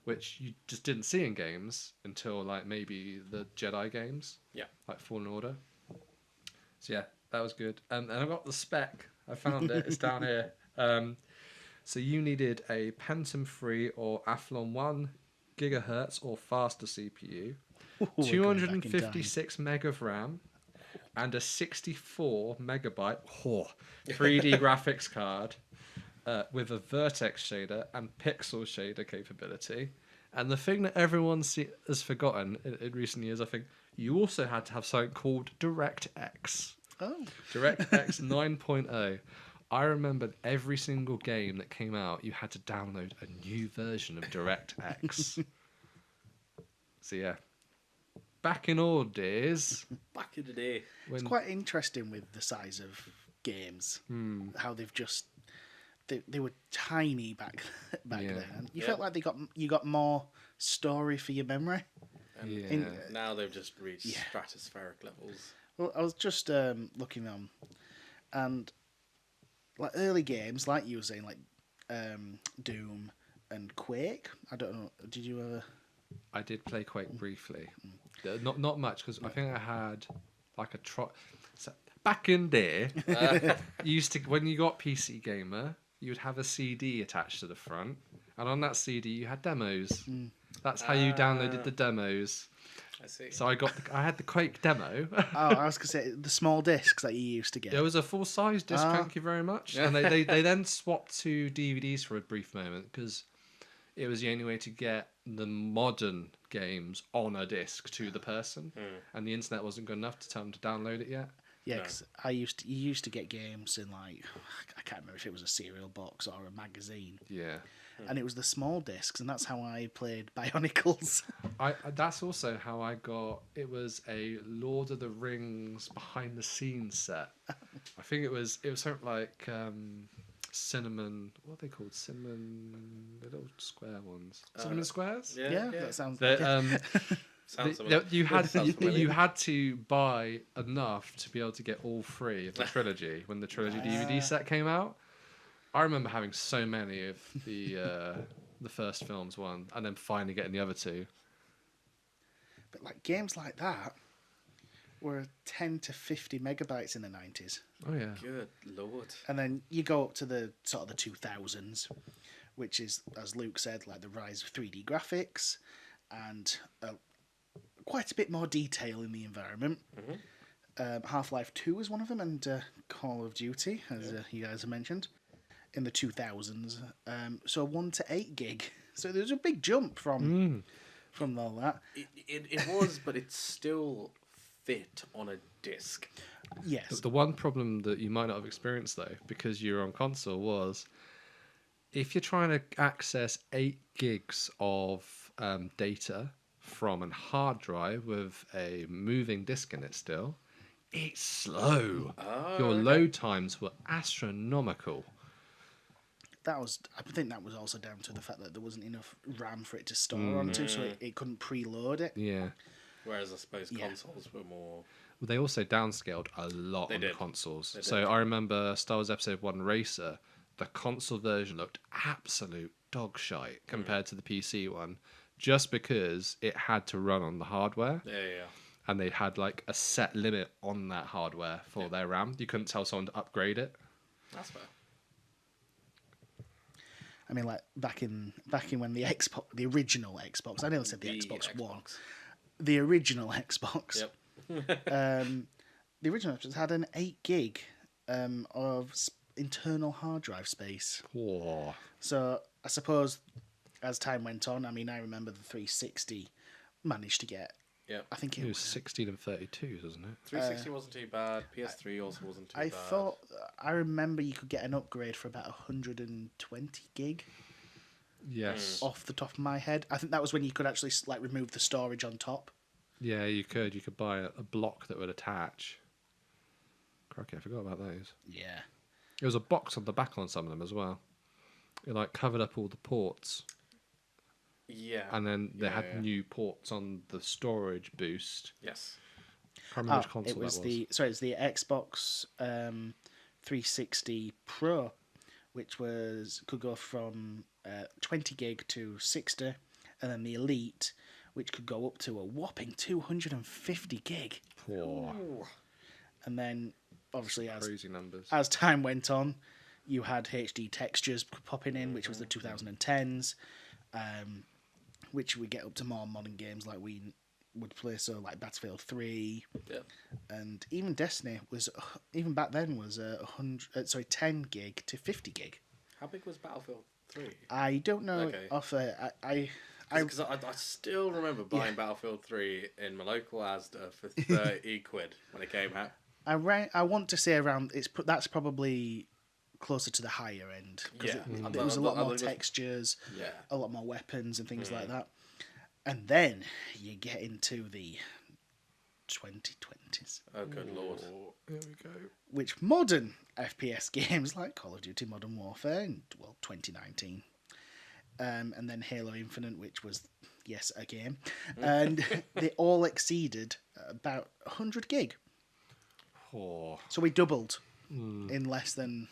Speaker 1: which you just didn't see in games until like maybe the Jedi games,
Speaker 2: Yeah.
Speaker 1: like Fallen Order. So yeah, that was good. And I got the spec. I found it. It's down here. So you needed a Pentium 3 or Athlon 1 gigahertz or faster CPU,
Speaker 3: Ooh, we're going back in time.
Speaker 1: 256 meg of RAM, and a 64 megabyte 3D graphics card with a vertex shader and pixel shader capability. And the thing that everyone has forgotten in recent years, I think, you also had to have something called DirectX.
Speaker 3: Oh,
Speaker 1: DirectX 9.0. I remembered every single game that came out, you had to download a new version of DirectX. So yeah, back in old days,
Speaker 2: Back in the day.
Speaker 3: it's quite interesting with the size of games. How they've just they were tiny back
Speaker 1: Yeah.
Speaker 3: then, and you
Speaker 2: Yeah.
Speaker 3: felt like you got more story for your memory.
Speaker 2: And
Speaker 1: Yeah.
Speaker 2: now they've just reached
Speaker 3: Yeah.
Speaker 2: stratospheric levels.
Speaker 3: Well, I was just looking on, and like early games, like you were saying, like Doom and Quake. I don't know. Did you ever?
Speaker 1: I did play Quake briefly. Not much, because I think I had like a so back in there, you used to, when you got PC Gamer, you would have a CD attached to the front, and on that CD you had demos. That's how you downloaded the demos.
Speaker 2: I see.
Speaker 1: So I had the Quake demo.
Speaker 3: Oh, I was gonna say the small discs that you used to get.
Speaker 1: It was a full size disc. Thank you very much. And they then swapped to DVDs for a brief moment, because it was the only way to get the modern games on a disc to the person, and the internet wasn't good enough to tell them to download it yet.
Speaker 3: Yeah,
Speaker 2: No.
Speaker 3: 'cause you used to get games in like I can't remember if it was a cereal box or a magazine,
Speaker 1: Yeah.
Speaker 3: and it was the small discs, and that's how I played Bionicles.
Speaker 1: That's also how I got. It was a Lord of the Rings behind the scenes set. I think it was something like cinnamon. What are they called? Cinnamon, the little square ones. Cinnamon squares.
Speaker 3: yeah, that sounds.
Speaker 2: Sounds similar.
Speaker 1: You had
Speaker 2: Sounds familiar.
Speaker 1: you had to buy enough to be able to get all three of the trilogy when the trilogy DVD set came out. I remember having so many of the first films one, and then finally getting the other two.
Speaker 3: But like games like that were 10 to 50 megabytes in the 90s.
Speaker 1: Oh yeah.
Speaker 2: Good lord.
Speaker 3: And then you go up to the sort of the 2000s, which is, as Luke said, like the rise of 3D graphics and quite a bit more detail in the environment. Half-Life 2 was one of them, and Call of Duty, as you guys have mentioned, in the 2000s. So 1 to 8 gig. So there's a big jump from all that.
Speaker 2: It was, but it still fit on a disc.
Speaker 3: Yes.
Speaker 1: The one problem that you might not have experienced though, because you're on console, was if you're trying to access 8 gigs of data from a hard drive with a moving disk in it still, it's slow. Your load times were astronomical.
Speaker 3: I think that was also down to the fact that there wasn't enough RAM for it to store onto, so it couldn't preload it.
Speaker 1: Yeah.
Speaker 2: Whereas I suppose
Speaker 3: Yeah.
Speaker 2: consoles were more.
Speaker 1: Well, they also downscaled a lot on the
Speaker 2: did.
Speaker 1: consoles.
Speaker 2: They
Speaker 1: So
Speaker 2: did.
Speaker 1: I remember Star Wars Episode 1 Racer, the console version looked absolute dog shite compared to the PC one, just because it had to run on the hardware.
Speaker 2: Yeah.
Speaker 1: And they had like a set limit on that hardware for their RAM. You couldn't tell someone to upgrade it.
Speaker 2: That's fair.
Speaker 3: I mean, like back in when the original Xbox, I nearly said the Xbox One, the original Xbox.
Speaker 2: Yep.
Speaker 3: The original Xbox had an 8 gig of internal hard drive space.
Speaker 1: Whoa.
Speaker 3: So I suppose as time went on, I mean, I remember the 360 managed to get.
Speaker 2: Yeah.
Speaker 3: I think
Speaker 1: It
Speaker 3: it
Speaker 1: was
Speaker 3: was.
Speaker 1: 16 and 32s, wasn't it?
Speaker 2: 360 wasn't too bad. PS3 also wasn't too
Speaker 3: I
Speaker 2: bad.
Speaker 3: thought I remember you could get an upgrade for about 120 gig.
Speaker 1: Yes.
Speaker 3: Off the top of my head, I think that was when you could actually like remove the storage on top.
Speaker 1: Yeah, you could. You could buy a block that would attach. Crikey, I forgot about those.
Speaker 3: Yeah.
Speaker 1: There was a box on the back on some of them as well. It like covered up all the ports,
Speaker 2: Yeah.
Speaker 1: and then they had
Speaker 2: Yeah.
Speaker 1: new ports on the storage boost.
Speaker 2: Yes.
Speaker 1: I can't remember which console
Speaker 3: it was
Speaker 1: that was.
Speaker 3: it's the Xbox 360 Pro, which could go from 20 gig to 60, and then the Elite, which could go up to a whopping 250 gig.
Speaker 1: Poor.
Speaker 3: And then, obviously,
Speaker 1: Crazy numbers.
Speaker 3: as time went on, you had HD textures popping in, which was the 2010s, which would get up to more modern games like we would play, so like Battlefield 3, and even Destiny was, even back then, was 10 gig to 50 gig.
Speaker 2: How big was Battlefield 3?
Speaker 3: I don't know.
Speaker 2: Okay. Because I still remember buying Battlefield 3 in my local Asda for 30 quid when it came out.
Speaker 3: I want to say around that's probably closer to the higher end, because there was a lot more textures, a lot more weapons and things like that. And then you get into the 2020s.
Speaker 2: Oh, good lord.
Speaker 1: Here we go.
Speaker 3: Which modern FPS games like Call of Duty Modern Warfare in 2019, and then Halo Infinite, which was, yes, a game, and they all exceeded about 100 gig.
Speaker 1: Poor.
Speaker 3: So we doubled in less than...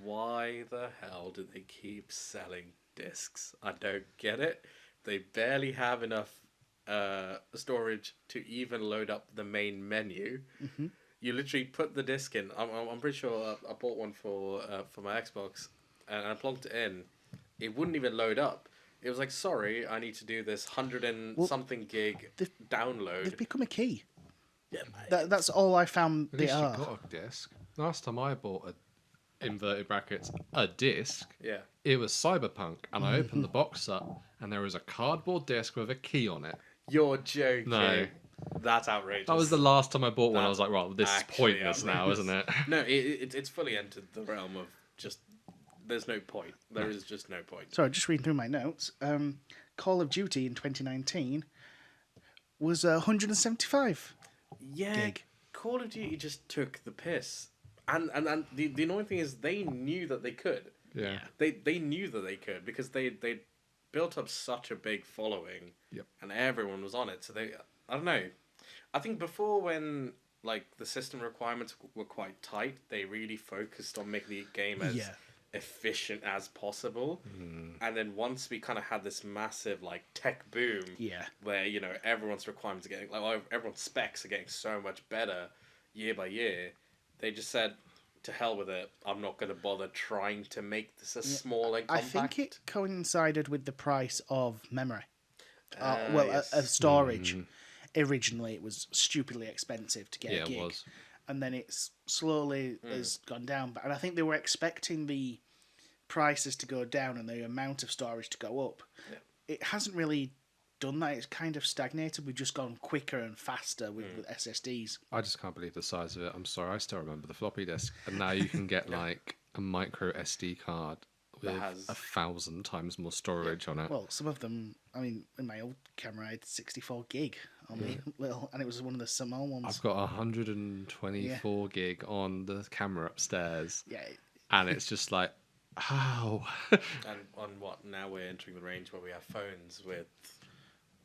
Speaker 2: Why the hell do they keep selling discs? I don't get it. They barely have enough storage to even load up the main menu. Mm-hmm. You literally put the disc in. I'm pretty sure I bought one for my Xbox, and I plugged it in. It wouldn't even load up. It was like, sorry, I need to do this 100-something gig download.
Speaker 3: They've become a key.
Speaker 2: Yeah,
Speaker 3: That's all I found
Speaker 1: At
Speaker 3: they
Speaker 1: least you
Speaker 3: are.
Speaker 1: got a disc. Last time I bought inverted brackets, a disc,
Speaker 2: yeah.
Speaker 1: it was Cyberpunk, and I opened the box up, and there was a cardboard disc with a key on it.
Speaker 2: You're joking.
Speaker 1: No.
Speaker 2: That's outrageous.
Speaker 1: That was the last time I bought one. I was like, well, this is
Speaker 2: actually
Speaker 1: pointless now,
Speaker 2: outrageous.
Speaker 1: isn't it?
Speaker 2: No, it's fully entered the realm of just, there's no point. There is just no point.
Speaker 3: Sorry, just reading through my notes. Call of Duty in 2019 was 175 gig.
Speaker 2: Call of Duty just took the piss. And the annoying thing is they knew that they could.
Speaker 1: Yeah.
Speaker 2: They knew that they could because they built up such a big following.
Speaker 1: Yep.
Speaker 2: And everyone was on it. So I don't know. I think before, when like the system requirements were quite tight, they really focused on making the game as efficient as possible. And then once we kind of had this massive like tech boom, where everyone's requirements are getting everyone's specs are getting so much better year by year, they just said, to hell with it. I'm not going to bother trying to make this as small and compact.
Speaker 3: I think it coincided with the price of memory.
Speaker 2: Yes.
Speaker 3: Storage. Originally, it was stupidly expensive to get a gig.
Speaker 1: It was.
Speaker 3: And then it's slowly has gone down. And I think they were expecting the prices to go down and the amount of storage to go up.
Speaker 2: Yeah.
Speaker 3: It hasn't really done that. It's kind of stagnated. We've just gone quicker and faster with SSDs.
Speaker 1: I just can't believe the size of it. I'm sorry, I still remember the floppy disk. And now you can get like a micro SD card with 1,000 times more storage on it.
Speaker 3: Well, some of them, I mean, in my old camera, I had 64 gig on the little, and it was one of the small ones.
Speaker 1: I've got 124 gig on the camera upstairs.
Speaker 3: Yeah.
Speaker 1: And it's just like, how?
Speaker 2: And on what? Now we're entering the range where we have phones with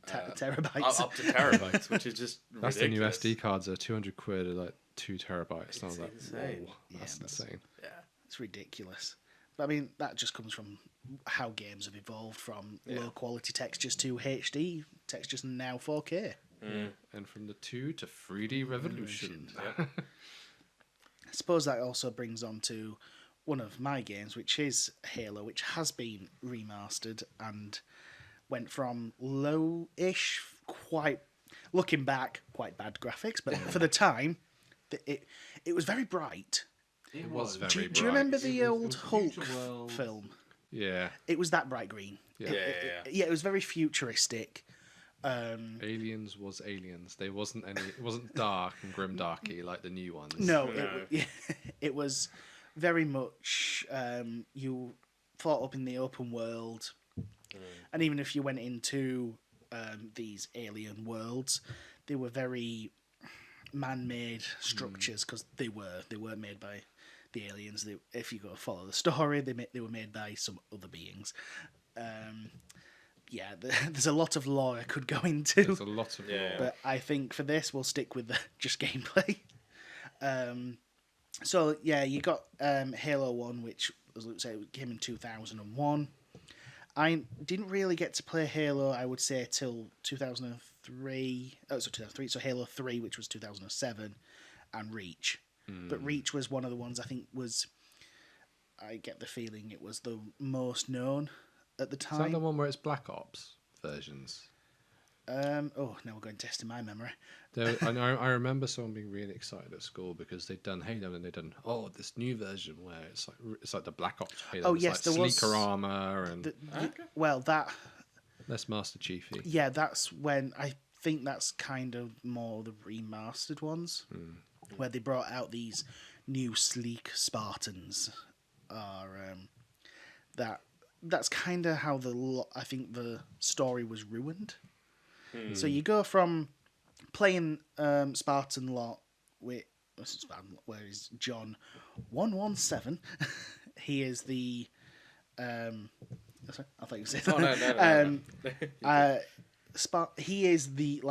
Speaker 3: terabytes.
Speaker 2: Up to terabytes, which is just
Speaker 1: That's
Speaker 2: ridiculous.
Speaker 1: the new SD cards are 200 quid are like 2 terabytes. And I was like,
Speaker 2: insane.
Speaker 1: whoa, that's insane.
Speaker 2: Yeah.
Speaker 3: It's ridiculous. But I mean, that just comes from how games have evolved from low quality textures to HD textures and now 4K.
Speaker 1: And from the 2 to 3D revolution.
Speaker 3: I suppose that also brings on to one of my games, which is Halo, which has been remastered and went from low-ish, looking back, quite bad graphics, but for the time, it was very bright.
Speaker 1: It was very bright.
Speaker 3: Do you remember the old Hulk film?
Speaker 1: Yeah.
Speaker 3: It was that bright green.
Speaker 1: Yeah.
Speaker 3: It was very futuristic.
Speaker 1: Aliens was aliens. It wasn't dark and grimdarky like the new ones.
Speaker 3: No. It was very much you fought up in the open world, and even if you went into these alien worlds, they were very man-made structures because they weren't made by the aliens. If you go follow the story, they were made by some other beings. There's a lot of lore I could go into.
Speaker 1: There's a lot of lore.
Speaker 3: But I think for this, we'll stick with just gameplay. So yeah, you got Halo 1, which, as Luke said, came in 2001. I didn't really get to play Halo, I would say, till 2003. Oh, so 2003. So Halo 3, which was 2007, and Reach. But Reach was one of the ones I think was. I get the feeling it was the most known at the
Speaker 1: Is that the
Speaker 3: time.
Speaker 1: one where it's Black Ops versions?
Speaker 3: Oh, now we're going testing my memory.
Speaker 1: I remember someone being really excited at school because they'd done Halo and they'd done this new version where it's like the Black Ops Halo.
Speaker 3: Oh,
Speaker 1: It's
Speaker 3: yes,
Speaker 1: like
Speaker 3: there was
Speaker 1: sleeker armor and
Speaker 3: Well, that
Speaker 1: less Master Chiefy.
Speaker 3: yeah, that's when I think that's kind of more the remastered ones, where they brought out these new sleek Spartans. Are that's kind of how I think the story was ruined. So you go from playing Spartan lot with where is John 117. He is the sorry, I thought you were saying he is the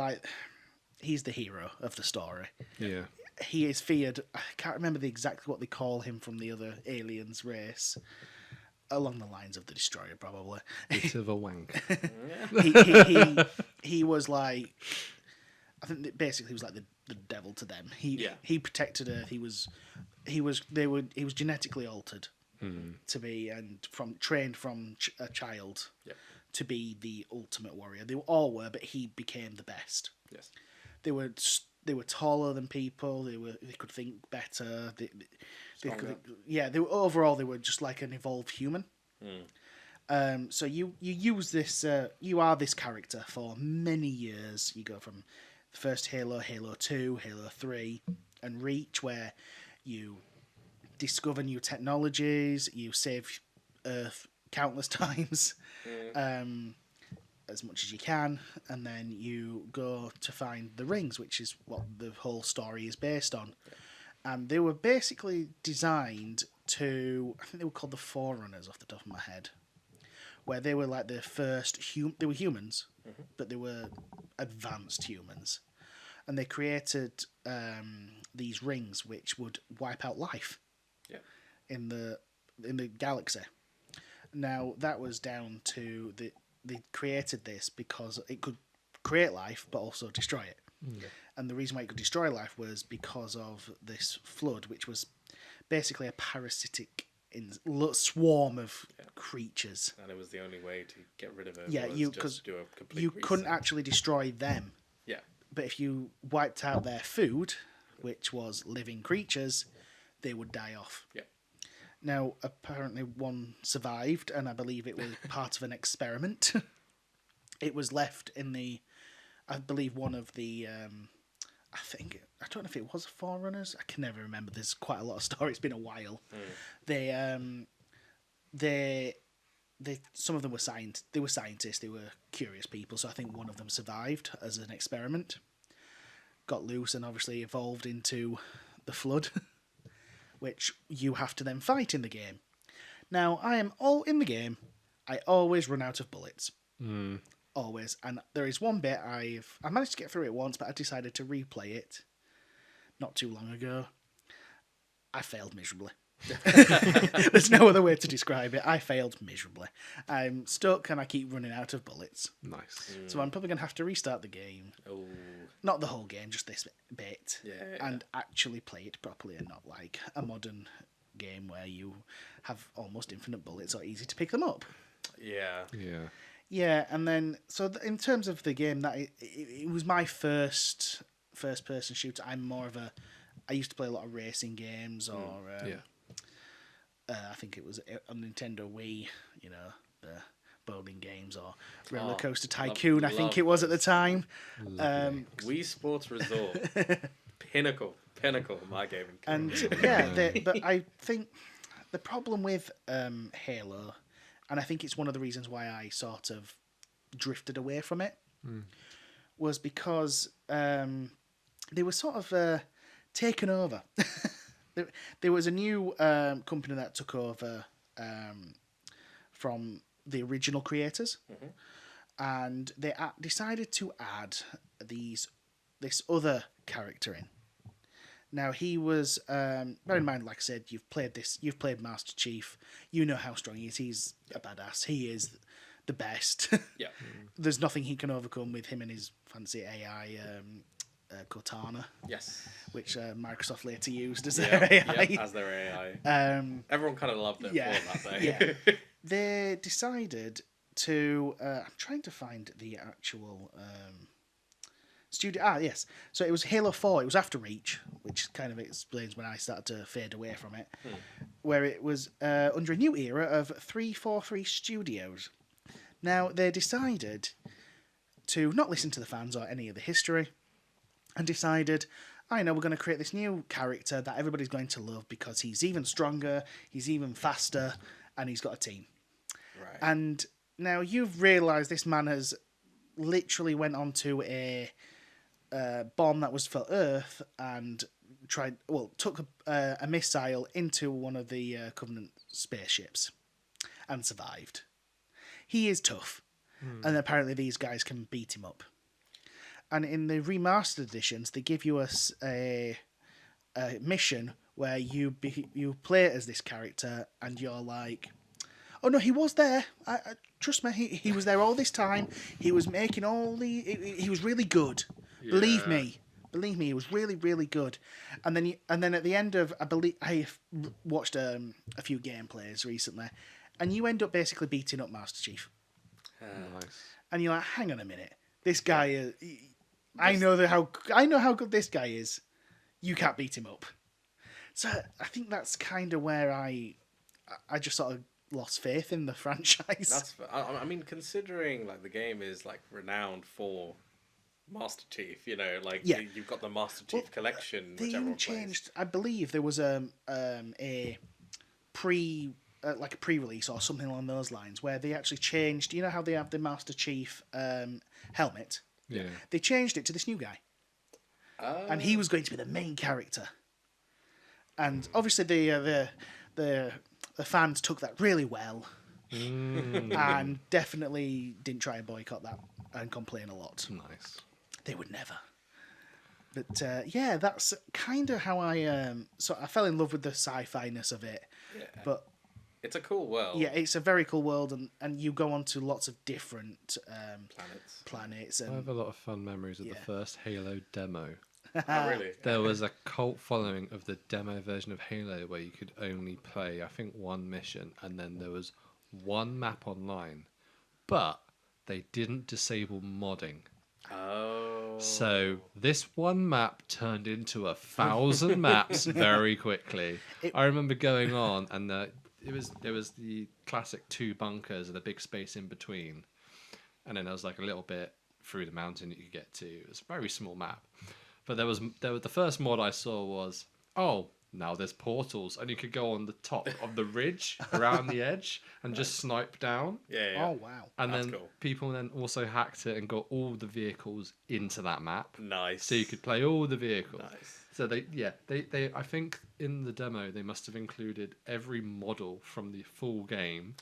Speaker 3: he's the hero of the story.
Speaker 1: Yeah.
Speaker 3: He is feared. I can't remember exactly what they call him from the other aliens race. Along the lines of the Destroyer, probably.
Speaker 1: Bit of a wank.
Speaker 3: he was like, I think that basically he was like the devil to them. He protected Earth. He was genetically altered to be trained from a child to be the ultimate warrior. They all were, but he became the best.
Speaker 2: Yes.
Speaker 3: They were taller than people. They could think better. They were just like an evolved human. So you use this. You are this character for many years. You go from the first Halo, Halo 2, Halo 3, and Reach, where you discover new technologies. You save Earth countless times. As much as you can, and then you go to find the rings, which is what the whole story is based on. And they were basically designed to, I think they were called the Forerunners off the top of my head, where they were like the first they were humans, but they were advanced humans, and they created these rings which would wipe out life in the galaxy. Now that was down to they created this because it could create life but also destroy it. And the reason why it could destroy life was because of this flood, which was basically a parasitic swarm of creatures.
Speaker 2: And it was the only way to get rid of it.
Speaker 3: Yeah,
Speaker 2: because
Speaker 3: you couldn't actually destroy them.
Speaker 2: Yeah.
Speaker 3: But if you wiped out their food, which was living creatures, they would die off.
Speaker 2: Yeah.
Speaker 3: Now, apparently one survived, and I believe it was part of an experiment. It was left in I believe one of the, I don't know if it was Forerunners. I can never remember. There's quite a lot of story. It's been a while. They some of them were scientists. They were curious people. So I think one of them survived as an experiment. Got loose and obviously evolved into the Flood, which you have to then fight in the game. Now, I am all in the game. I always run out of bullets. Always. And there is one bit I managed to get through it once, but I decided to replay it not too long ago. I failed miserably. There's no other way to describe it. I failed miserably. I'm stuck and I keep running out of bullets.
Speaker 1: Nice.
Speaker 3: So I'm probably going to have to restart the game.
Speaker 2: Oh.
Speaker 3: Not the whole game, just this bit.
Speaker 2: Yeah.
Speaker 3: And actually play it properly and not like a modern game where you have almost infinite bullets or easy to pick them up.
Speaker 2: Yeah.
Speaker 1: Yeah.
Speaker 3: Yeah, and then in terms of the game, that it was my first person shooter. I used to play a lot of racing games, or I think it was on Nintendo Wii, the bowling games, or Roller Coaster Tycoon. I think it was at the time.
Speaker 2: Wii Sports Resort, pinnacle of my gaming career.
Speaker 3: And but I think the problem with Halo, and I think it's one of the reasons why I sort of drifted away from it, was because they were sort of taken over. There was a new company that took over from the original creators, and they decided to add this other character in. Now he was. Bear in mind, like I said, you've played Master Chief. You know how strong he is. He's a badass. He is the best.
Speaker 2: Yeah.
Speaker 3: There's nothing he can overcome with him and his fancy AI Cortana,
Speaker 2: Yes.
Speaker 3: which Microsoft later used as
Speaker 2: Yeah,
Speaker 3: their AI.
Speaker 2: yeah, as their AI. Everyone kind of loved it
Speaker 3: yeah,
Speaker 2: for that, though.
Speaker 3: yeah. They decided to. I'm trying to find the actual studio. Yes. So it was Halo 4. It was after Reach, which kind of explains when I started to fade away from it, where it was under a new era of 343 Studios. Now, they decided to not listen to the fans or any of the history and decided, I know we're going to create this new character that everybody's going to love because he's even stronger, he's even faster, and he's got a team.
Speaker 2: Right.
Speaker 3: And now you've realised this man has literally went onto a bomb that was for Earth and took a missile into one of the Covenant spaceships and survived. He is tough, and apparently these guys can beat him up. And in the remastered editions, they give you a mission where you play as this character, and you're like, "Oh no, he was there. I trust me, he was there all this time. He was making all the. He was really good.
Speaker 2: Yeah.
Speaker 3: Believe me, he was really, really good." And then at the end of, I watched a few gameplays recently, and you end up basically beating up Master Chief.
Speaker 1: Nice.
Speaker 3: And you're like, hang on a minute, this guy. I know how good this guy is. You can't beat him up. So I think that's kind of where I just sort of lost faith in the franchise.
Speaker 2: I mean, considering like the game is like renowned for Master Chief, like you've got the Master Chief collection,
Speaker 3: They
Speaker 2: which
Speaker 3: even
Speaker 2: everyone
Speaker 3: changed. I believe there was a pre-release or something along those lines where they actually changed. You know how they have the Master Chief helmet?
Speaker 1: Yeah.
Speaker 3: They changed it to this new guy, and he was going to be the main character. And obviously the fans took that really well, and definitely didn't try and boycott that and complain a lot.
Speaker 1: Nice.
Speaker 3: They would never. But yeah, that's kind of how I I fell in love with the sci-fi-ness of it.
Speaker 2: Yeah.
Speaker 3: But
Speaker 2: It's a cool world.
Speaker 3: yeah, it's a very cool world, and you go on to lots of different
Speaker 2: Planets.
Speaker 1: I
Speaker 3: and
Speaker 1: have a lot of fun memories of the
Speaker 3: Yeah.
Speaker 1: first Halo demo.
Speaker 2: Oh, really?
Speaker 1: There was a cult following of the demo version of Halo where you could only play, I think, one mission, and then there was one map online, but they didn't disable modding.
Speaker 2: Oh.
Speaker 1: So this one map turned into 1,000 maps very quickly. I remember going on, and it was the classic 2 bunkers and a big space in between, and then there was like a little bit through the mountain that you could get to. It was a very small map, but there was the first mod I saw was, oh, now there's portals, and you could go on the top of the ridge around the edge and just snipe down.
Speaker 2: Yeah.
Speaker 3: oh wow,
Speaker 1: And
Speaker 2: That's
Speaker 1: then
Speaker 2: cool.
Speaker 1: people then also hacked it and got all the vehicles into that map.
Speaker 2: Nice.
Speaker 1: So you could play all the vehicles.
Speaker 2: Nice.
Speaker 1: So they I think in the demo they must have included every model from the full game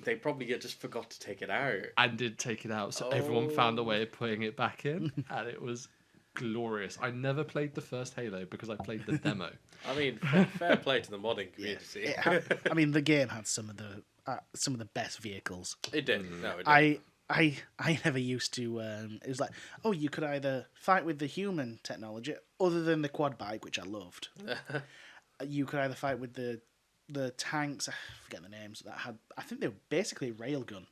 Speaker 2: They probably just forgot to take it out.
Speaker 1: and did take it out. So everyone found a way of putting it back in, and it was glorious. I never played the first Halo because I played the demo.
Speaker 2: I mean, fair play to the modding community.
Speaker 3: I mean, the game had some of the best vehicles.
Speaker 2: It did. No, it did.
Speaker 3: I never used to. It was like, oh, you could either fight with the human technology, other than the quad bike, which I loved. You could either fight with the tanks. I forget the names that had. I think they were basically railgun.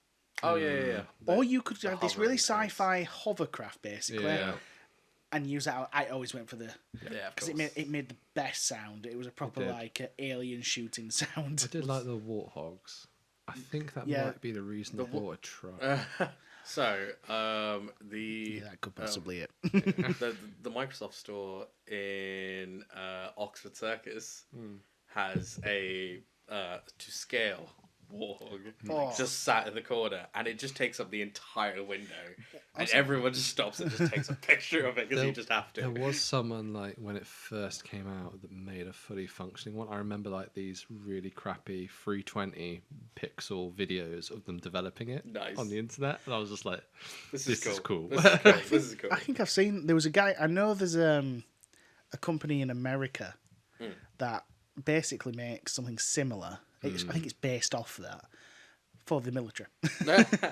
Speaker 2: Oh yeah.
Speaker 3: Or you could have this really
Speaker 2: hovering
Speaker 3: sci-fi hovercraft, basically,
Speaker 1: Yeah.
Speaker 3: and use that. I always went for the
Speaker 2: Yeah, of
Speaker 3: because
Speaker 2: course.
Speaker 3: it made the best sound. It was a proper
Speaker 1: did.
Speaker 3: like alien shooting sound.
Speaker 1: I did like the warthogs. I think that
Speaker 3: Yeah.
Speaker 1: might be the reason I bought a truck.
Speaker 2: So, the
Speaker 3: Yeah, that could possibly it.
Speaker 2: the Microsoft store in Oxford Circus has a to scale warthog
Speaker 3: Oh.
Speaker 2: just sat in the corner, and it just takes up the entire window, and everyone just stops and just takes a picture of it because you just have to.
Speaker 1: There was someone like when it first came out that made a fully functioning one. I remember like these really crappy 320 pixel videos of them developing it
Speaker 2: Nice.
Speaker 1: on the internet, and I was just like,
Speaker 2: This
Speaker 1: "This is cool."
Speaker 2: This is cool. This is cool.
Speaker 3: I think I've seen there was a guy. I know there's a company in America that basically makes something similar. I think it's based off that for the military.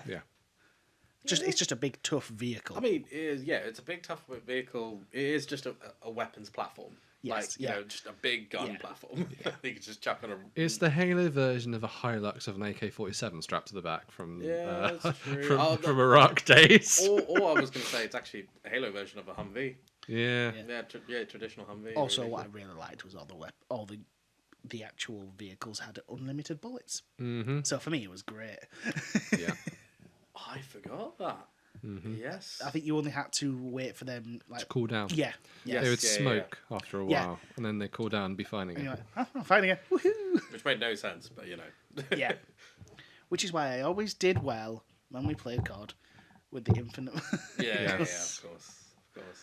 Speaker 1: Yeah.
Speaker 3: It's just a big tough vehicle.
Speaker 2: I mean, it's a big tough vehicle. It is just a weapons platform.
Speaker 3: Yes,
Speaker 2: Like, you know, just a big gun
Speaker 3: Yeah.
Speaker 2: platform. You can just chuck on a...
Speaker 1: It's the Halo version of a Hilux of an AK-47 strapped to the back from
Speaker 2: Yeah, that's true.
Speaker 1: from Iraq days.
Speaker 2: Or I was going to say it's actually a Halo version of a Humvee.
Speaker 1: Yeah.
Speaker 2: Yeah, traditional Humvee.
Speaker 3: Also,
Speaker 2: really.
Speaker 3: what I really liked was all the actual vehicles had unlimited bullets.
Speaker 1: Mm-hmm.
Speaker 3: So for me, it was great.
Speaker 1: Yeah.
Speaker 2: I forgot that. Yes.
Speaker 3: I think you only had to wait for them, like,
Speaker 1: To cool down.
Speaker 3: yeah,
Speaker 2: Yeah.
Speaker 1: They would
Speaker 2: Yeah,
Speaker 1: smoke after a
Speaker 3: Yeah.
Speaker 1: while, and then they cool down and be fine
Speaker 3: and
Speaker 1: again.
Speaker 3: you're like, oh, I'm fighting it, woohoo!
Speaker 2: Which made no sense, but you know.
Speaker 3: Yeah, which is why I always did well when we played COD with the infinite,
Speaker 2: Yeah,
Speaker 1: Yes.
Speaker 2: of course.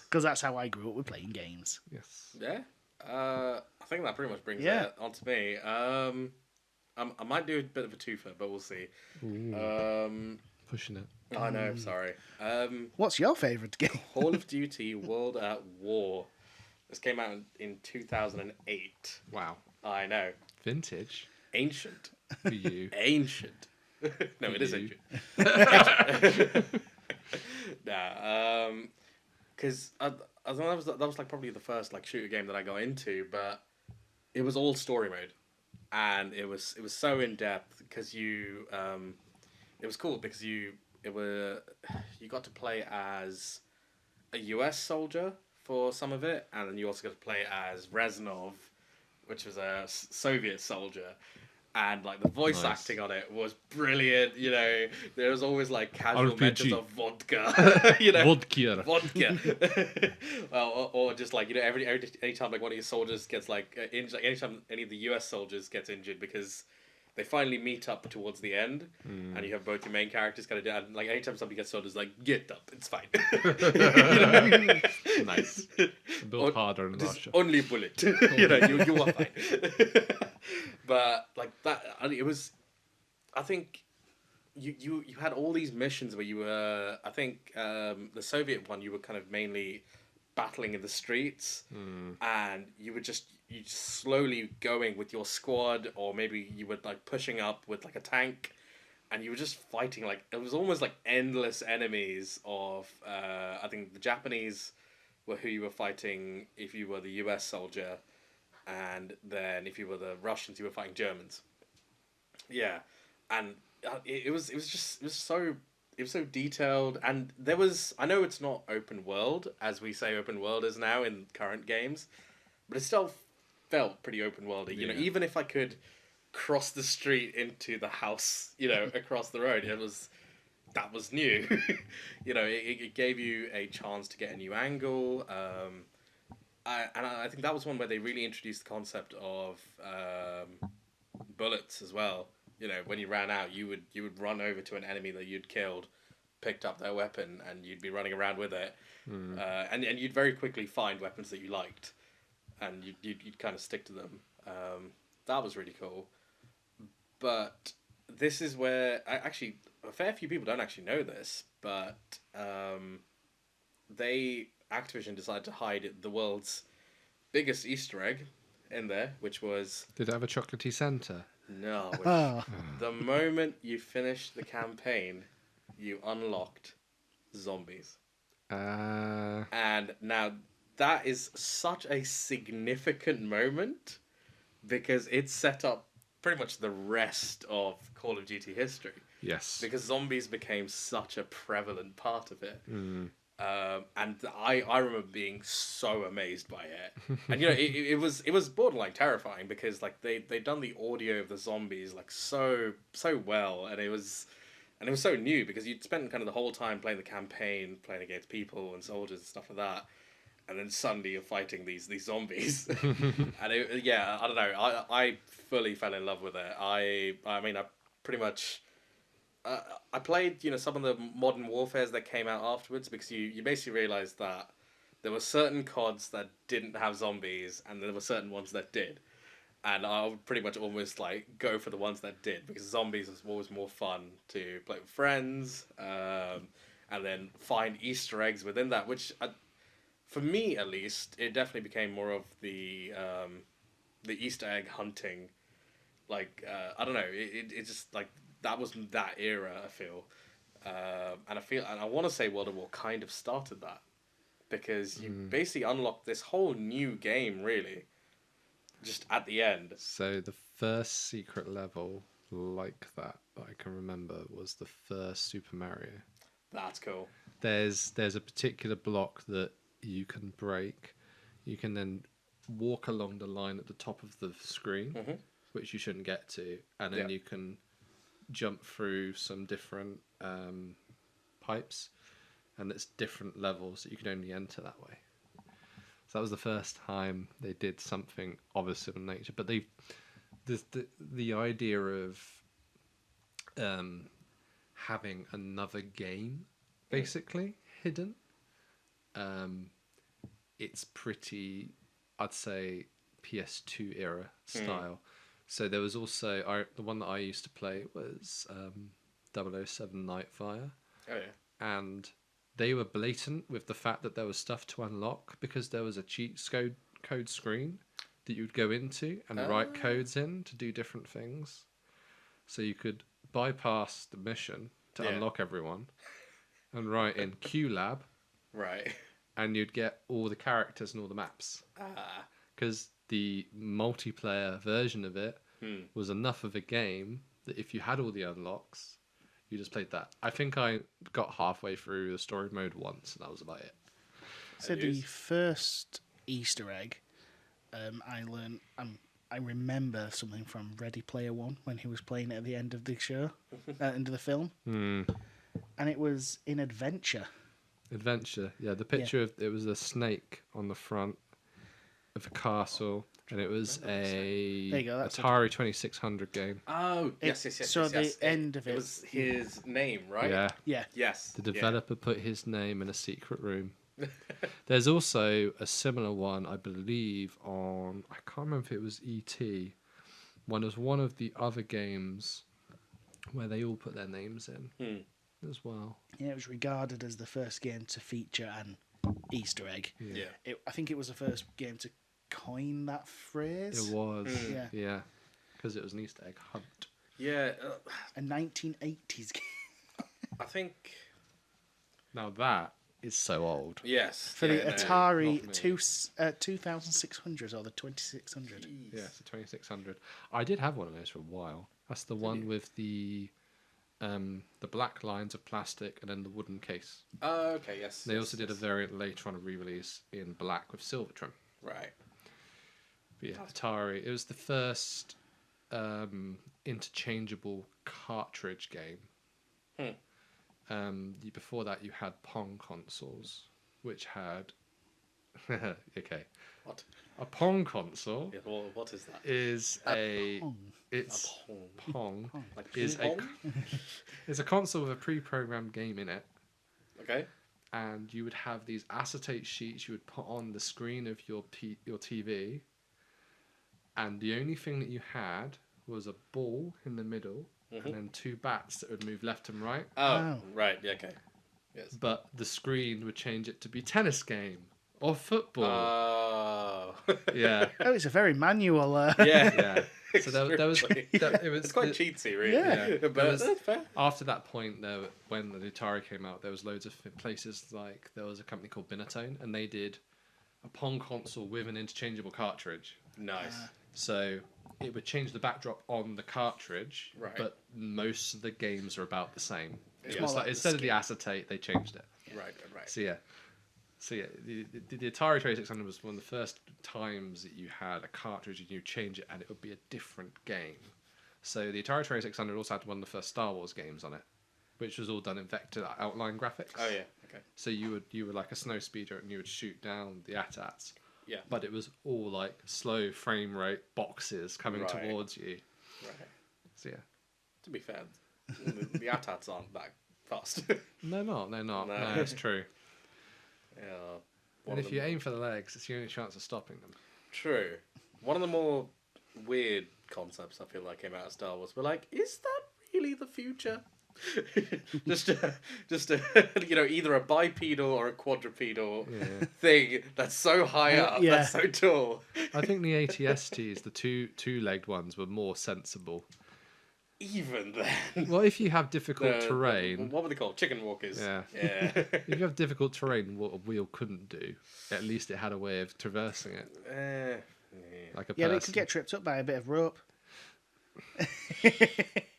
Speaker 3: because that's how I grew up with playing games.
Speaker 1: Yes.
Speaker 2: Yeah. I think that pretty much brings
Speaker 3: Yeah.
Speaker 2: it on to me. I might do a bit of a twofer, but we'll see.
Speaker 1: Pushing it.
Speaker 2: I know, sorry.
Speaker 3: What's your favourite game?
Speaker 2: Call of Duty World at War. This came out in 2008.
Speaker 1: Wow.
Speaker 2: I know.
Speaker 1: Vintage
Speaker 2: Ancient.
Speaker 1: for you.
Speaker 2: Ancient. No, it is
Speaker 1: You.
Speaker 2: ancient. Nah, because I think that was like probably the first like shooter game that I got into, but it was all story mode, and it was so in depth because you it was cool because you got to play as a US soldier for some of it, and then you also got to play as Reznov, which was a Soviet soldier. And like the voice
Speaker 1: Nice.
Speaker 2: acting on it was brilliant. You know, there was always like casual
Speaker 1: RPG.
Speaker 2: mentions of vodka. You know,
Speaker 1: Vodka.
Speaker 2: vodka. Well, or just like, you know, anytime like one of your soldiers gets like injured, like anytime any of the US soldiers gets injured, because they finally meet up towards the end, and you have both your main characters kind of do, and like anytime somebody gets soldiers, like get up, it's fine.
Speaker 1: Nice. Build harder in
Speaker 2: Just
Speaker 1: Russia.
Speaker 2: only bullet. You know, you are fine. But like that, it was. I think you had all these missions where you were. I think the Soviet one, you were kind of mainly battling in the streets, and you just slowly going with your squad, or maybe you were like pushing up with like a tank, and you were just fighting like it was almost like endless enemies of. I think the Japanese were who you were fighting if you were the US soldier, and then if you were the Russians, you were fighting Germans. Yeah, and it was so detailed, and there was, I know it's not open world as we say open world is now in current games, but it still felt pretty open worldy. You know,
Speaker 1: Yeah.
Speaker 2: even if I could cross the street into the house, you know, across the road, that was new. You know, it gave you a chance to get a new angle. I think that was one where they really introduced the concept of bullets as well. You know, when you ran out, you would run over to an enemy that you'd killed, picked up their weapon, and you'd be running around with it. And you'd very quickly find weapons that you liked, and you'd kind of stick to them. That was really cool. But this is where actually a fair few people don't actually know this, but Activision decided to hide the world's biggest Easter egg in there, which was
Speaker 1: Did it have a chocolatey Santa?
Speaker 2: no. Which,
Speaker 3: Oh,
Speaker 2: the moment you finished the campaign, you unlocked zombies, and now that is such a significant moment because it set up pretty much the rest of Call of Duty history.
Speaker 1: Yes.
Speaker 2: Because zombies became such a prevalent part of it. And I remember being so amazed by it. And, you know, it was borderline terrifying because, like, they'd done the audio of the zombies, like, so well. And it was so new because you'd spent kind of the whole time playing the campaign, playing against people and soldiers and stuff like that. And then suddenly you're fighting these zombies. And I don't know. I fully fell in love with it. I mean, I pretty much... I played, you know, some of the Modern Warfares that came out afterwards because you basically realised that there were certain CODs that didn't have zombies and there were certain ones that did. And I would pretty much almost, like, go for the ones that did because zombies was always more fun to play with friends and then find Easter eggs within that, which... for me at least, it definitely became more of the Easter egg hunting. Like I don't know, it just like that was that era. I feel, and I want to say World of War kind of started that because you basically unlocked this whole new game really, just at the end.
Speaker 1: So the first secret level like that I can remember was the first Super Mario.
Speaker 2: That's cool.
Speaker 1: There's a particular block that you can break. You can then walk along the line at the top of the screen, which you shouldn't get to, and then you can jump through some different pipes, and it's different levels that you can only enter that way. So that was the first time they did something of a similar nature. But the idea of having another game basically hidden, it's pretty, I'd say, PS2 era style. So there was also the one that I used to play was 007 Nightfire.
Speaker 2: Oh yeah.
Speaker 1: And they were blatant with the fact that there was stuff to unlock because there was a cheat code screen that you'd go into and write codes in to do different things. So you could bypass the mission to unlock everyone and write in QLab.
Speaker 2: Right.
Speaker 1: And you'd get all the characters and all the maps. Because the multiplayer version of it was enough of a game that if you had all the unlocks, you just played that. I think I got halfway through the story mode once, and that was about it.
Speaker 3: So the first Easter egg, I learned. I remember something from Ready Player One when he was playing it at the end of the show, end of the film, and it was in Adventure.
Speaker 1: Adventure, yeah. The picture of it was a snake on the front of a castle, and it was a
Speaker 3: There you go, that's
Speaker 1: Atari 2600 game.
Speaker 2: Oh yes.
Speaker 3: So
Speaker 2: yes.
Speaker 3: the end of it
Speaker 2: was his name, right?
Speaker 1: Yeah.
Speaker 3: Yeah.
Speaker 2: Yes.
Speaker 1: The developer put his name in a secret room. There's also a similar one, I believe, on I can't remember if it was E.T. One was one of the other games where they all put their names in as well.
Speaker 3: Yeah, it was regarded as the first game to feature an Easter egg.
Speaker 2: Yeah.
Speaker 3: I think it was the first game to coin that phrase.
Speaker 1: It was,
Speaker 3: Yeah.
Speaker 1: because it was an Easter egg hunt.
Speaker 2: Yeah.
Speaker 3: A 1980s game.
Speaker 2: I think.
Speaker 1: Now that is so old.
Speaker 2: Yes.
Speaker 3: For the
Speaker 2: no,
Speaker 3: Atari
Speaker 1: not me.
Speaker 3: 2600 or the 2600.
Speaker 1: Yeah, it's a 2600. I did have one of those for a while. That's the one with the black lines of plastic and then the wooden case.
Speaker 2: Oh, okay, yes.
Speaker 1: They also did a variant later on, a re-release in black with silver trim.
Speaker 2: Right.
Speaker 1: But yeah, Atari. It was the first interchangeable cartridge game. Before that, you had Pong consoles, which had okay.
Speaker 2: What?
Speaker 1: A Pong console
Speaker 2: Yeah, well, what is that?
Speaker 1: is
Speaker 3: Pong.
Speaker 1: it's Pong
Speaker 2: Like
Speaker 1: is
Speaker 2: ping
Speaker 1: a
Speaker 2: pong?
Speaker 1: it's a console with a pre-programmed game in it,
Speaker 2: Okay.
Speaker 1: and you would have these acetate sheets you would put on the screen of your TV, and the only thing that you had was a ball in the middle and then two bats that would move left and right.
Speaker 2: Oh, right. Yeah, okay. Yes.
Speaker 1: But the screen would change it to be tennis game or football.
Speaker 2: Oh.
Speaker 1: Yeah.
Speaker 3: Oh, it's a very manual.
Speaker 2: Yeah.
Speaker 1: Yeah. So there was it was
Speaker 2: It's quite cheatsy, really.
Speaker 3: Yeah.
Speaker 2: But
Speaker 1: There was-
Speaker 2: that's fair.
Speaker 1: After that point, when the Atari came out, there was loads of places like there was a company called Binatone, and they did a Pong console with an interchangeable cartridge.
Speaker 2: Nice.
Speaker 1: So it would change the backdrop on the cartridge,
Speaker 2: Right.
Speaker 1: but most of the games are about the same.
Speaker 3: It's
Speaker 1: It
Speaker 3: more
Speaker 1: was
Speaker 3: like the
Speaker 1: instead of the
Speaker 3: skin.
Speaker 1: acetate, they changed it.
Speaker 2: Right.
Speaker 1: So yeah, the Atari 2600 was one of the first times that you had a cartridge and you change it and it would be a different game. So the Atari 2600 also had one of the first Star Wars games on it, which was all done in vector outline graphics.
Speaker 2: Oh, yeah. Okay.
Speaker 1: So you were like a snow speeder and you would shoot down the AT-ATs.
Speaker 2: Yeah.
Speaker 1: But it was all like slow frame rate boxes coming
Speaker 2: Right.
Speaker 1: towards you.
Speaker 2: Right.
Speaker 1: So yeah.
Speaker 2: To be fair, the AT-ATs aren't that fast.
Speaker 1: No, not.
Speaker 2: No.
Speaker 1: No, it's true.
Speaker 2: Yeah.
Speaker 1: And if you aim for the legs, it's the only chance of stopping them.
Speaker 2: True. One of the more weird concepts I feel like came out of Star Wars, but like, is that really the future? just either a bipedal or a quadrupedal
Speaker 1: Yeah.
Speaker 2: thing that's so high up,
Speaker 3: yeah.
Speaker 2: that's so tall.
Speaker 1: I think the ATSTs, the two-legged ones, were more sensible.
Speaker 2: Even then,
Speaker 1: Well, if you have difficult terrain,
Speaker 2: what were they called? Chicken walkers.
Speaker 1: Yeah.
Speaker 2: Yeah.
Speaker 1: if you have difficult terrain, what a wheel couldn't do, at least it had a way of traversing it, like a
Speaker 3: Yeah, but it
Speaker 1: person.
Speaker 3: could get tripped up by a bit of rope.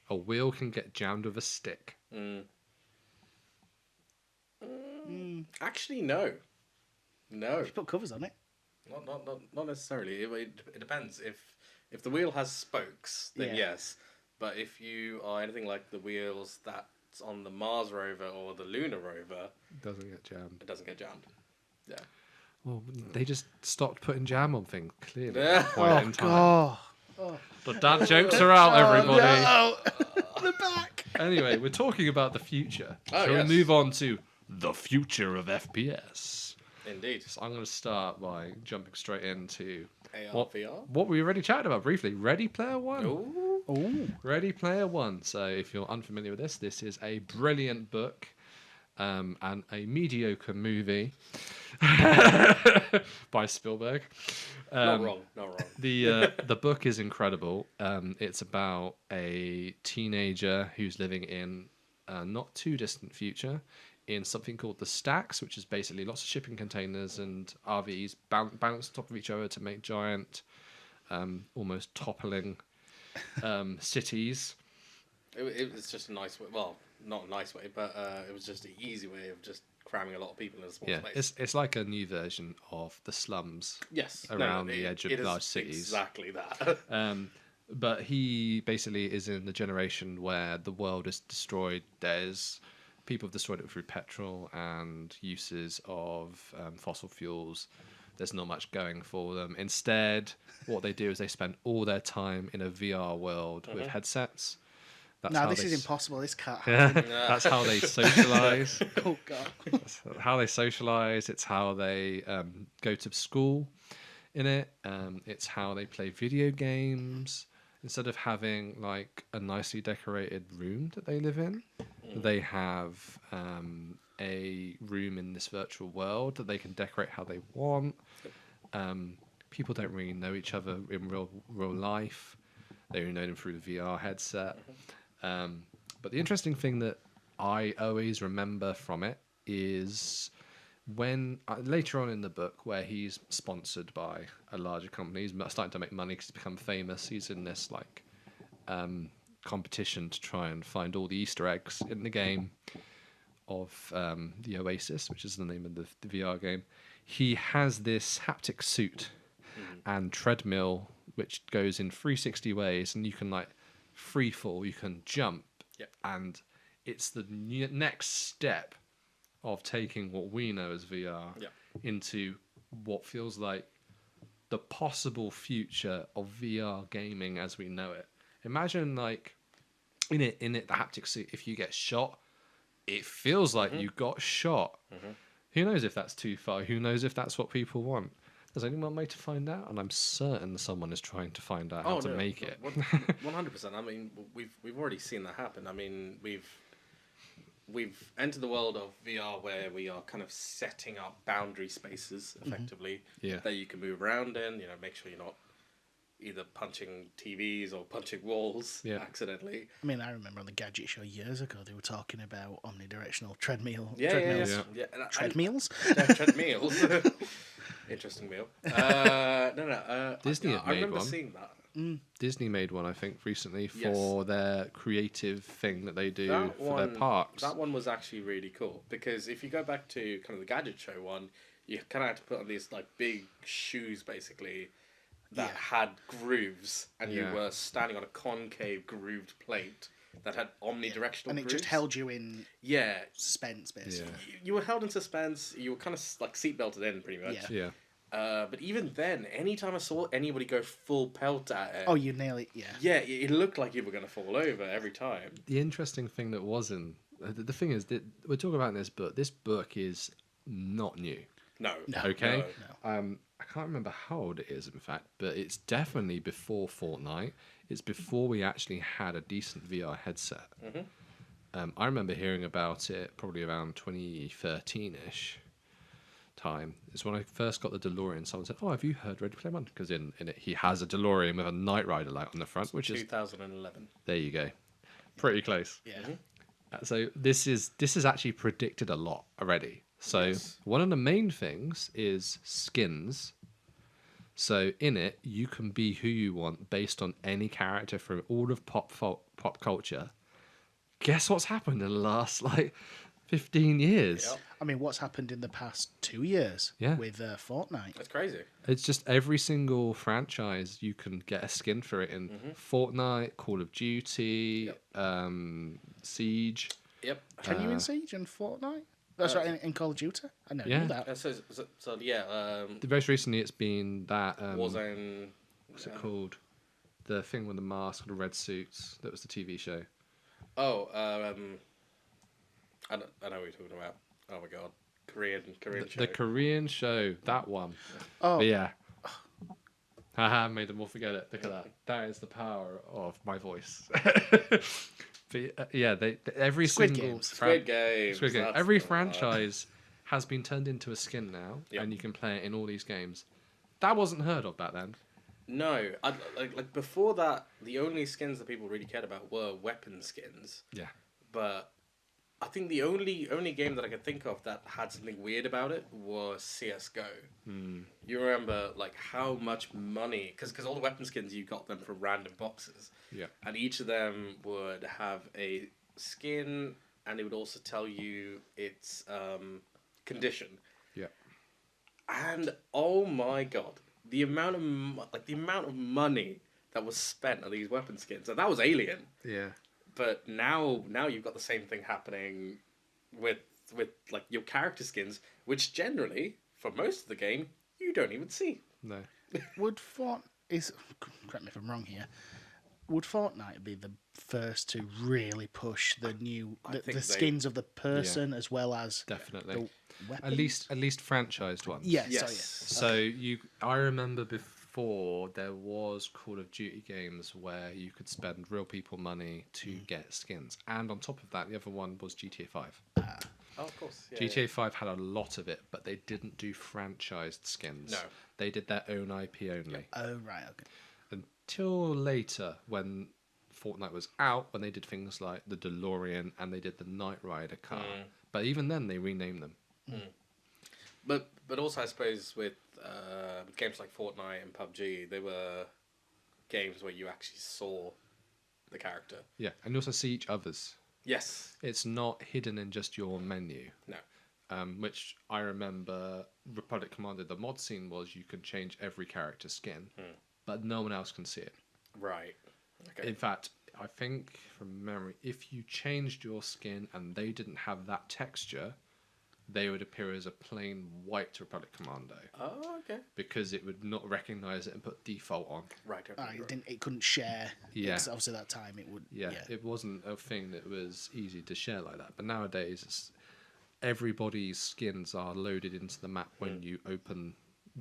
Speaker 1: A wheel can get jammed with a stick.
Speaker 2: Actually, no. No,
Speaker 3: You put covers on it.
Speaker 2: not necessarily. It depends. If the wheel has spokes, then
Speaker 3: Yeah.
Speaker 2: yes. But if you are anything like the wheels that's on the Mars rover or the Lunar rover,
Speaker 1: Doesn't get jammed.
Speaker 2: it doesn't get jammed. Yeah.
Speaker 1: Well, they just stopped putting jam on things, clearly,
Speaker 2: Yeah.
Speaker 1: at that point in time.
Speaker 3: Oh,
Speaker 1: The dad jokes are out, everybody.
Speaker 3: no! The back.
Speaker 1: Anyway, we're talking about the future.
Speaker 2: Oh,
Speaker 1: Shall
Speaker 2: yes.
Speaker 1: we move on to the future of FPS?
Speaker 2: Indeed.
Speaker 1: So I'm going to start by jumping straight into
Speaker 2: AR, VR.
Speaker 1: what we already chatted about briefly. Ready Player One.
Speaker 2: Ooh.
Speaker 3: Oh,
Speaker 1: Ready Player One. So if you're unfamiliar with this is a brilliant book and a mediocre movie by Spielberg.
Speaker 2: Not wrong.
Speaker 1: The book is incredible. It's about a teenager who's living in a not too distant future in something called the Stacks, which is basically lots of shipping containers and RVs balanced on top of each other to make giant, almost toppling cities.
Speaker 2: It was just a nice way. Well, not a nice way, but it was just an easy way of just cramming a lot of people in a small
Speaker 1: Yeah,
Speaker 2: space.
Speaker 1: it's like a new version of the slums.
Speaker 2: Yes.
Speaker 1: around the edge of
Speaker 2: it is
Speaker 1: large cities.
Speaker 2: Exactly that.
Speaker 1: But he basically is in the generation where the world is destroyed. People have destroyed it through petrol and uses of fossil fuels. There's not much going for them. Instead, what they do is they spend all their time in a VR world with headsets. That's
Speaker 3: no,
Speaker 1: how
Speaker 3: this
Speaker 1: they
Speaker 3: is
Speaker 1: s-
Speaker 3: impossible. This can't happen.
Speaker 1: That's how they socialize.
Speaker 3: Oh, God.
Speaker 1: That's how they socialize. It's how they go to school in it. It's how they play video games. Instead of having like a nicely decorated room that they live in, they have a room in this virtual world that they can decorate how they want. People don't really know each other in real life. They only know them through the VR headset. But the interesting thing that I always remember from it is when later on in the book, where he's sponsored by a larger company, he's starting to make money because he's become famous. He's in this like competition to try and find all the Easter eggs in the game of the Oasis, which is the name of the VR game. He has this haptic suit and treadmill which goes in 360 ways, and you can like free fall, you can jump, and it's the next step of taking what we know as VR into what feels like the possible future of VR gaming as we know it. Imagine like in it the haptic suit, if you get shot, it feels like you got shot. Who knows if that's too far? Who knows if that's what people want? There's only one way to find out, and I'm certain someone is trying to find out how to make it.
Speaker 2: 100%. I mean, we've already seen that happen. I mean, we've entered the world of VR where we are kind of setting up boundary spaces effectively that you can move around in. You know, make sure you're not either punching TVs or punching walls accidentally.
Speaker 3: I mean, I remember on the Gadget Show years ago, they were talking about omnidirectional treadmills.
Speaker 2: Treadmills. Interesting meal.
Speaker 1: Disney
Speaker 2: I
Speaker 1: have made
Speaker 2: remember
Speaker 1: one.
Speaker 2: seeing that.
Speaker 1: Disney made one, I think, recently for their creative thing that they do for their parks.
Speaker 2: That one was actually really cool because if you go back to kind of the Gadget Show one, you kind of had to put on these like big shoes basically that had grooves, and you were standing on a concave grooved plate that had omnidirectional
Speaker 3: And it
Speaker 2: grooves.
Speaker 3: just held you in suspense, basically.
Speaker 2: You were held in suspense. You were kind of like seatbelted in, pretty much.
Speaker 1: Yeah.
Speaker 2: But even then, anytime I saw anybody go full pelt at it,
Speaker 3: Oh, you nail it,
Speaker 2: yeah, it looked like you were going to fall over every time.
Speaker 1: The interesting thing that wasn't... The thing is, that we're talking about this book is not new.
Speaker 2: No.
Speaker 1: Okay?
Speaker 2: No.
Speaker 1: I can't remember how old it is, in fact, but it's definitely before Fortnite. It's before we actually had a decent VR headset. I remember hearing about it probably around 2013-ish time. It's when I first got the DeLorean. Someone said, "Oh, have you heard Ready Player One?" Because in it he has a DeLorean with a Knight Rider light on the front, which is
Speaker 2: 2011.
Speaker 1: there you go, pretty close.
Speaker 3: Yeah.
Speaker 1: So this is actually predicted a lot already. So
Speaker 2: Yes.
Speaker 1: one of the main things is skins. So in it, you can be who you want based on any character from all of pop culture. Guess what's happened in the last 15 years?
Speaker 2: Yep.
Speaker 3: I mean, what's happened in the past 2 years
Speaker 1: Yeah.
Speaker 3: with Fortnite?
Speaker 2: That's crazy.
Speaker 1: It's just every single franchise you can get a skin for it in Fortnite, Call of Duty, Siege.
Speaker 2: Yep.
Speaker 3: Can you in Siege and Fortnite? That's right, in Call of Duty? I never
Speaker 1: Yeah.
Speaker 3: knew that.
Speaker 2: So yeah,
Speaker 1: Most recently, it's been that
Speaker 2: Warzone.
Speaker 1: what's it called? The thing with the mask and the red suits. That was the TV show.
Speaker 2: Oh, I know what you're talking about. Oh my god, Korean show.
Speaker 1: The Korean show, that one.
Speaker 3: Oh,
Speaker 1: But yeah. Haha, made them all forget it. Look at that. That is the power of my voice. But yeah, every
Speaker 3: Squid
Speaker 1: single
Speaker 3: Games.
Speaker 2: Squid Games.
Speaker 1: Squid Game.
Speaker 2: that's
Speaker 1: Every
Speaker 2: the one.
Speaker 1: franchise has been turned into a skin now,
Speaker 2: Yep.
Speaker 1: and you can play it in all these games. That wasn't heard of back then.
Speaker 2: No, like before that, the only skins that people really cared about were weapon skins.
Speaker 1: Yeah.
Speaker 2: But I think the only game that I could think of that had something weird about it was CS:GO. You remember like how much money because all the weapon skins you got them from random boxes.
Speaker 1: Yeah.
Speaker 2: And each of them would have a skin, and it would also tell you its condition.
Speaker 1: Yeah.
Speaker 2: And oh my god, the amount of money that was spent on these weapon skins, and that was Alien.
Speaker 1: Yeah.
Speaker 2: But now you've got the same thing happening with like your character skins, which generally for most of the game you don't even see.
Speaker 1: No.
Speaker 3: correct me if I'm wrong here, would Fortnite be the first to really push the the skins of the person as well as
Speaker 1: Definitely.
Speaker 3: the
Speaker 1: At
Speaker 3: weapons?
Speaker 1: least franchised ones.
Speaker 3: Yes.
Speaker 2: Yes.
Speaker 1: So I remember before there was Call of Duty games where you could spend real people money to get skins, and on top of that, the other one was GTA 5.
Speaker 2: Oh, of course. Yeah,
Speaker 1: GTA 5 had a lot of it, but they didn't do franchised skins.
Speaker 2: No.
Speaker 1: They did their own IP only.
Speaker 3: Oh right, okay.
Speaker 1: Until later, when Fortnite was out, when they did things like the DeLorean and they did the Knight Rider car. But even then, they renamed them.
Speaker 2: But also I suppose with games like Fortnite and PUBG, they were games where you actually saw the character.
Speaker 1: Yeah, and you also see each other's.
Speaker 2: Yes.
Speaker 1: It's not hidden in just your menu.
Speaker 2: No.
Speaker 1: Which I remember Republic Commander, the mod scene was you could change every character's skin, but no one else can see it.
Speaker 2: Right. Okay.
Speaker 1: In fact, I think from memory, if you changed your skin and they didn't have that texture, they would appear as a plain white Republic Commando
Speaker 2: Oh, okay.
Speaker 1: because it would not recognize it and put default on.
Speaker 2: Right. Okay.
Speaker 3: It couldn't share.
Speaker 1: Yeah.
Speaker 3: Because obviously that time it would.
Speaker 1: Yeah, it wasn't a thing that was easy to share like that. But nowadays, everybody's skins are loaded into the map when you open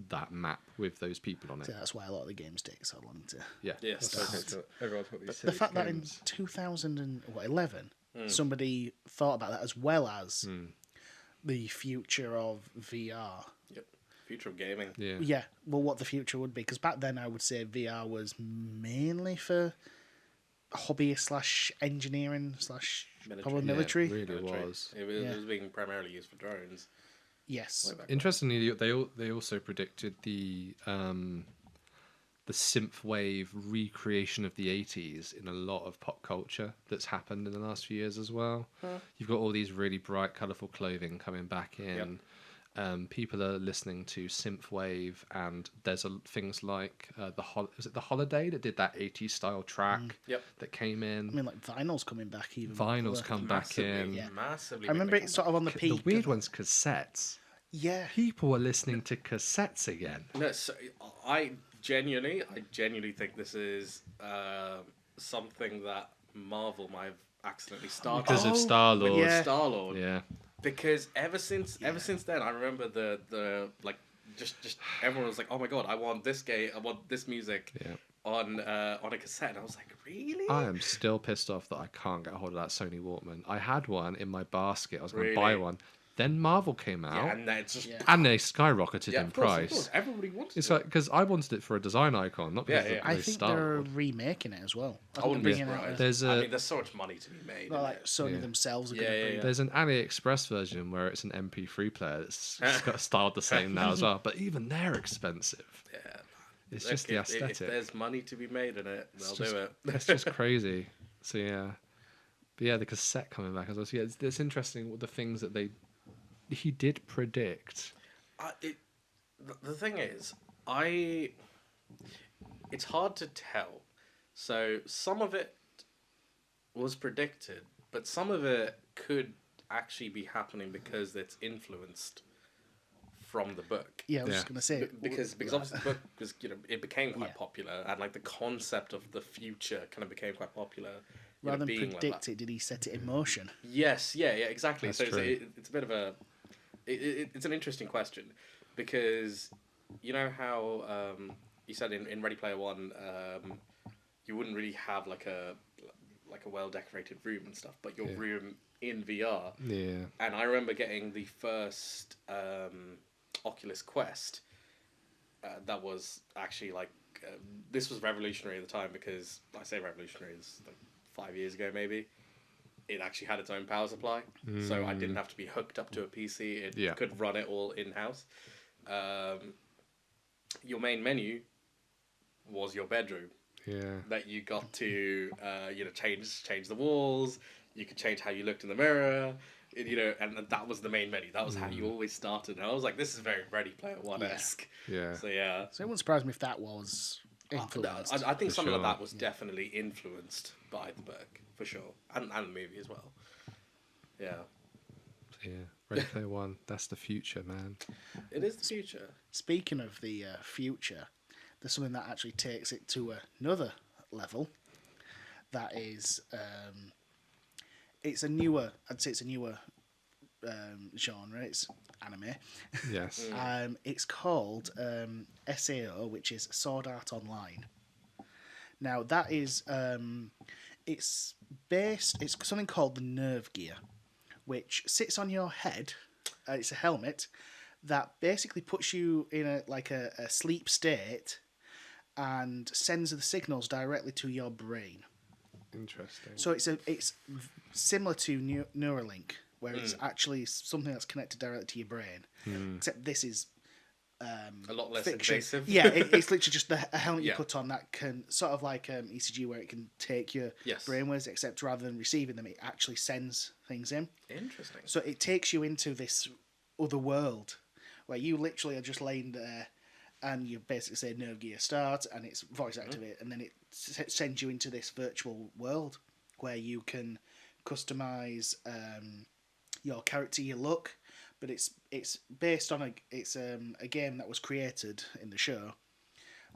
Speaker 1: that map with those people on it.
Speaker 3: So that's why a lot of the games take so long to.
Speaker 1: Yeah.
Speaker 2: Yes.
Speaker 1: That's okay. Everyone's got these
Speaker 3: The
Speaker 1: silly
Speaker 3: fact that in
Speaker 1: games.
Speaker 3: 2011 somebody thought about that as well as the future of VR.
Speaker 2: Yep. Future of gaming.
Speaker 1: Yeah.
Speaker 3: Yeah, well, what the future would be, because back then I would say VR was mainly for hobbyist / engineering / probably military.
Speaker 1: Yeah, it really was.
Speaker 2: It was being primarily used for drones.
Speaker 3: Yes.
Speaker 2: Way back when.
Speaker 1: Interestingly, they also predicted the synthwave recreation of the 80s in a lot of pop culture that's happened in the last few years as well. You've got all these really bright, colourful clothing coming back in. People are listening to synthwave, and there's things like was it the Holiday that did that 80s style track that came in.
Speaker 3: I mean, like vinyl's coming back even.
Speaker 1: Vinyls come back in.
Speaker 2: Massively.
Speaker 3: I remember it's sort of on the
Speaker 1: The
Speaker 3: peak.
Speaker 1: weird one's cassettes.
Speaker 3: Yeah.
Speaker 1: People are listening to cassettes again.
Speaker 2: No, so I genuinely think this is something that Marvel might have accidentally started
Speaker 1: Because of Star-Lord.
Speaker 3: yeah.
Speaker 2: Star-Lord.
Speaker 1: Yeah.
Speaker 2: Because ever since then, I remember the like just everyone was like, oh my god, I want this game, I want this music.
Speaker 1: Yeah.
Speaker 2: on a cassette, and I was like, really?
Speaker 1: I am still pissed off that I can't get a hold of that Sony Walkman. I had one in my basket. I was going to buy
Speaker 2: Really?
Speaker 1: one. Then Marvel came out,
Speaker 2: Yeah, and then it's just
Speaker 3: Yeah.
Speaker 1: and they skyrocketed
Speaker 2: yeah,
Speaker 1: in
Speaker 2: of course,
Speaker 1: price.
Speaker 2: of course. Everybody wants
Speaker 1: It's
Speaker 2: it.
Speaker 1: like because I wanted it for a design icon, not because
Speaker 2: Yeah, yeah.
Speaker 3: I
Speaker 1: they
Speaker 3: think
Speaker 1: Star
Speaker 3: they're
Speaker 1: Lord.
Speaker 3: remaking it as well. I
Speaker 2: I
Speaker 3: think
Speaker 2: wouldn't
Speaker 3: they're
Speaker 2: be
Speaker 3: bringing out
Speaker 2: surprised.
Speaker 1: There's
Speaker 2: I
Speaker 1: a-
Speaker 2: mean, there's so much money to be made.
Speaker 3: well,
Speaker 2: in
Speaker 3: like
Speaker 2: it.
Speaker 3: Sony
Speaker 1: Yeah.
Speaker 3: themselves are
Speaker 2: Yeah,
Speaker 3: going to
Speaker 2: yeah,
Speaker 3: bring
Speaker 2: yeah.
Speaker 1: There's an AliExpress version where it's an MP3 player. It's got styled the same now as well, but even they're expensive.
Speaker 2: Yeah.
Speaker 1: It's
Speaker 2: Look,
Speaker 1: just the
Speaker 2: if
Speaker 1: aesthetic.
Speaker 2: there's money to be made in it, they'll
Speaker 1: just-
Speaker 2: do it.
Speaker 1: It's just crazy. So yeah, but yeah, the cassette coming back as well. So yeah, it's interesting what the things that he did predict.
Speaker 2: The thing is, it's hard to tell. So some of it was predicted, but some of it could actually be happening because it's influenced from the book.
Speaker 3: Yeah, I was
Speaker 1: Yeah.
Speaker 3: just going to say.
Speaker 2: Because obviously the book was, it became quite
Speaker 3: Yeah.
Speaker 2: popular, and like the concept of the future kind of became quite popular.
Speaker 3: rather than
Speaker 2: being
Speaker 3: predict
Speaker 2: like that.
Speaker 3: it, did he set it in motion?
Speaker 2: Yes, yeah, exactly.
Speaker 1: That's
Speaker 2: So
Speaker 1: true.
Speaker 2: it's a bit of a, it's an interesting question, because you know how you said in Ready Player One, you wouldn't really have like a well decorated room and stuff, but your
Speaker 1: Yeah.
Speaker 2: room in VR.
Speaker 1: Yeah,
Speaker 2: And I remember getting the first Oculus Quest. That was actually like this was revolutionary at the time, because I say revolutionary, it's like 5 years ago maybe. It actually had its own power supply, so I didn't have to be hooked up to a PC. It
Speaker 1: Yeah.
Speaker 2: could run it all in house. Your main menu was your bedroom
Speaker 1: yeah.
Speaker 2: that you got to change the walls. You could change how you looked in the mirror. And that was the main menu. That was how you always started. And I was like, this is very Ready Player One-esque.
Speaker 1: Yeah.
Speaker 2: So yeah.
Speaker 3: So it wouldn't surprise me if that was influenced.
Speaker 2: I think
Speaker 1: For
Speaker 2: some of
Speaker 1: sure.
Speaker 2: that was definitely influenced by the book, for sure. And the movie as well. Yeah.
Speaker 1: Yeah, Ready Player One. That's the future, man.
Speaker 2: It is the future.
Speaker 3: Speaking of the future, there's something that actually takes it to another level. That is, it's a newer genre. It's anime.
Speaker 1: Yes.
Speaker 3: It's called SAO, which is Sword Art Online. Now that is, it's something called the Nerve Gear, which sits on your head. It's a helmet that basically puts you in a sleep state and sends the signals directly to your brain.
Speaker 1: Interesting.
Speaker 3: So it's similar to Neuralink, where it's actually something that's connected directly to your brain. Except this is
Speaker 2: A lot less
Speaker 3: fiction.
Speaker 2: invasive.
Speaker 3: Yeah, it's literally just a helmet you
Speaker 2: Yeah.
Speaker 3: put on that can sort of like ECG, where it can take your
Speaker 2: Yes.
Speaker 3: brainwaves, except rather than receiving them, it actually sends things in.
Speaker 2: Interesting.
Speaker 3: So it takes you into this other world where you literally are just laying there, and you basically say Nerve Gear start, and it's voice activate, and then it sends you into this virtual world where you can customize your character, your look. But it's based on a game that was created in the show,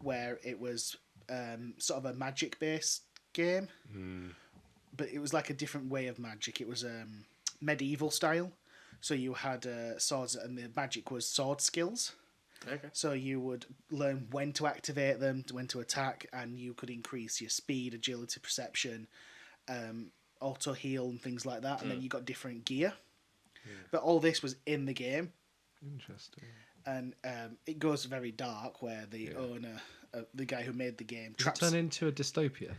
Speaker 3: where it was sort of a magic based game, but it was like a different way of magic. It was medieval style, so you had swords, and the magic was sword skills.
Speaker 2: Okay.
Speaker 3: So you would learn when to activate them, when to attack, and you could increase your speed, agility, perception, auto heal, and things like that. And then you got different gear. But all this was in the game,
Speaker 1: Interesting.
Speaker 3: and it goes very dark, where the owner, the guy who made the game,
Speaker 1: Does it
Speaker 3: traps.
Speaker 1: turn into a dystopia?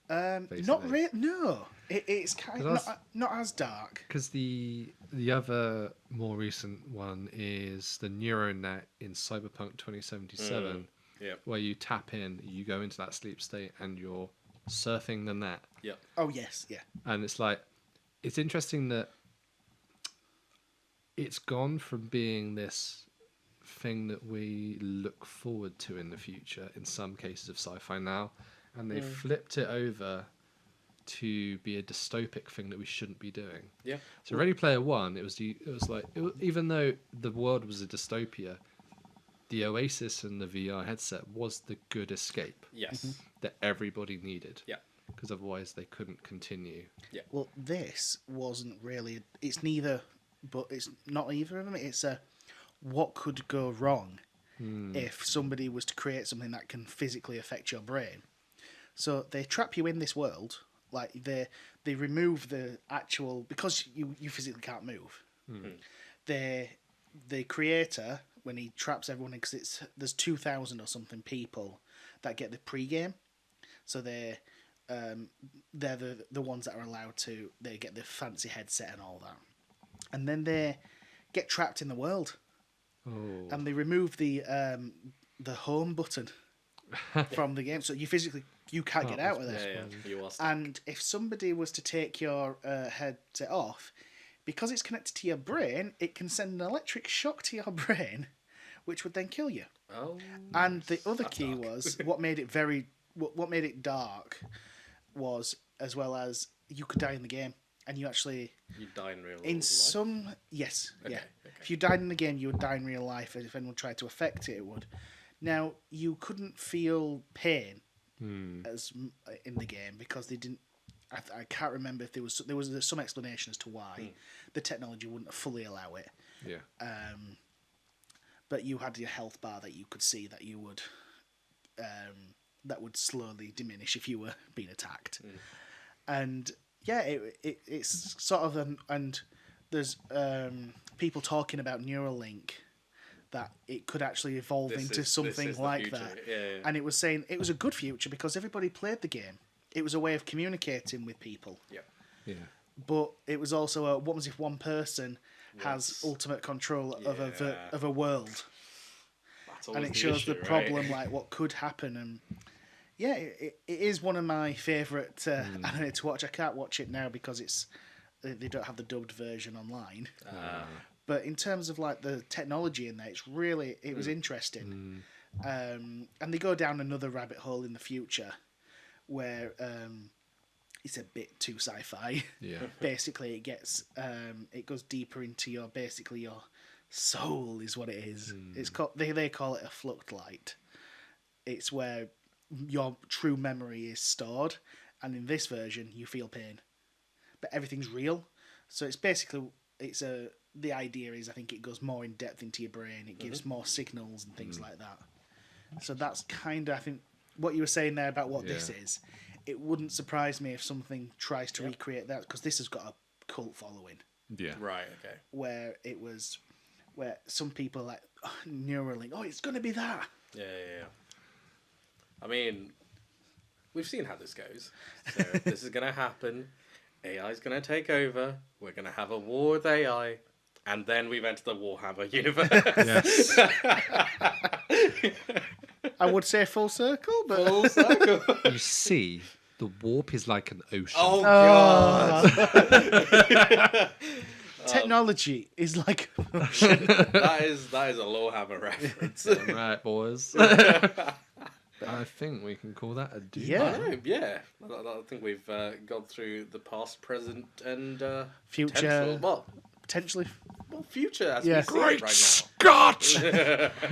Speaker 3: Not
Speaker 1: basically?
Speaker 3: really. No, it's kind of
Speaker 1: 'Cause
Speaker 3: not as dark.
Speaker 1: Because the other more recent one is the NeuroNet in Cyberpunk 2077,
Speaker 2: Yeah.
Speaker 1: where you tap in, you go into that sleep state, and you're surfing the net.
Speaker 2: Yeah.
Speaker 3: Oh yes, yeah.
Speaker 1: And it's like, it's interesting that it's gone from being this thing that we look forward to in the future, in some cases of sci-fi now, and they flipped it over to be a dystopic thing that we shouldn't be doing.
Speaker 2: Yeah.
Speaker 1: So Ready Player One, even though the world was a dystopia, the Oasis and the VR headset was the good escape
Speaker 2: Yes.
Speaker 1: that everybody needed.
Speaker 2: Yeah.
Speaker 1: Because otherwise they couldn't continue.
Speaker 3: Well, this wasn't really. It's neither, but it's not either of them. It's a what could go wrong if somebody was to create something that can physically affect your brain. So they trap you in this world, like they remove the actual, because you physically can't move. The creator, when he traps everyone in, because there's 2,000 or something people that get the pre-game, so they're the ones that are allowed to. They get the fancy headset and all that, and then they get trapped in the world, and they remove the home button from the game, so you can't get out of there.
Speaker 2: You are stuck.
Speaker 3: And if somebody was to take your headset off, because it's connected to your brain, it can send an electric shock to your brain, which would then kill you.
Speaker 2: Oh.
Speaker 3: And the other key
Speaker 2: dark.
Speaker 3: was what made it dark was, as well as, you could die in the game, and you actually
Speaker 2: die in real life.
Speaker 3: Yes.
Speaker 2: Okay.
Speaker 3: If you died in the game, you would die in real life. If anyone tried to affect it, it would. Now, you couldn't feel pain as in the game because they didn't. I can't remember if there was some explanation as to why the technology wouldn't fully allow it.
Speaker 1: Yeah.
Speaker 3: But you had your health bar that you could see that you would that would slowly diminish if you were being attacked. And yeah, it's sort of and there's people talking about Neuralink, that it could actually evolve into something like that.
Speaker 2: Yeah.
Speaker 3: And it was saying it was a good future because everybody played the game. It was a way of communicating with people.
Speaker 1: Yeah.
Speaker 3: But it was also what was if one person has ultimate control of a world, and it shows the problem, like what could happen. And yeah, it is one of my favourite anime to watch. I can't watch it now because they don't have the dubbed version online. But in terms of like the technology in there, it was interesting. And they go down another rabbit hole in the future where it's a bit too sci-fi.
Speaker 1: Yeah.
Speaker 3: Basically, it goes deeper into your soul is what it is. It's called they call it a flux light. It's where your true memory is stored, and in this version you feel pain, but everything's real. So it's basically the idea is, I think it goes more in depth into your brain. It gives more signals and things like that. So that's kind of, I think, what you were saying there about what this is. It wouldn't surprise me if something tries to recreate that, because this has got a cult following.
Speaker 1: Yeah.
Speaker 2: Right. Okay.
Speaker 3: Where some people are like, Neuralink, it's going to be that.
Speaker 2: Yeah. I mean, we've seen how this goes. So this is going to happen. AI is going to take over. We're going to have a war with AI. And then we've entered the Warhammer universe.
Speaker 1: Yes.
Speaker 3: I would say full circle, but...
Speaker 2: Full circle.
Speaker 1: You see, the warp is like an ocean.
Speaker 2: Oh, God.
Speaker 3: Technology is like an ocean.
Speaker 2: That is a Lawhammer reference.
Speaker 1: Right, boys. I think we can call that a do.
Speaker 3: Yeah.
Speaker 2: Yeah. I think we've gone through the past, present, and
Speaker 3: Future.
Speaker 2: Potentially.
Speaker 3: Potentially.
Speaker 2: Future as
Speaker 3: Yeah.
Speaker 2: we see it
Speaker 1: Great
Speaker 2: right
Speaker 1: Scott!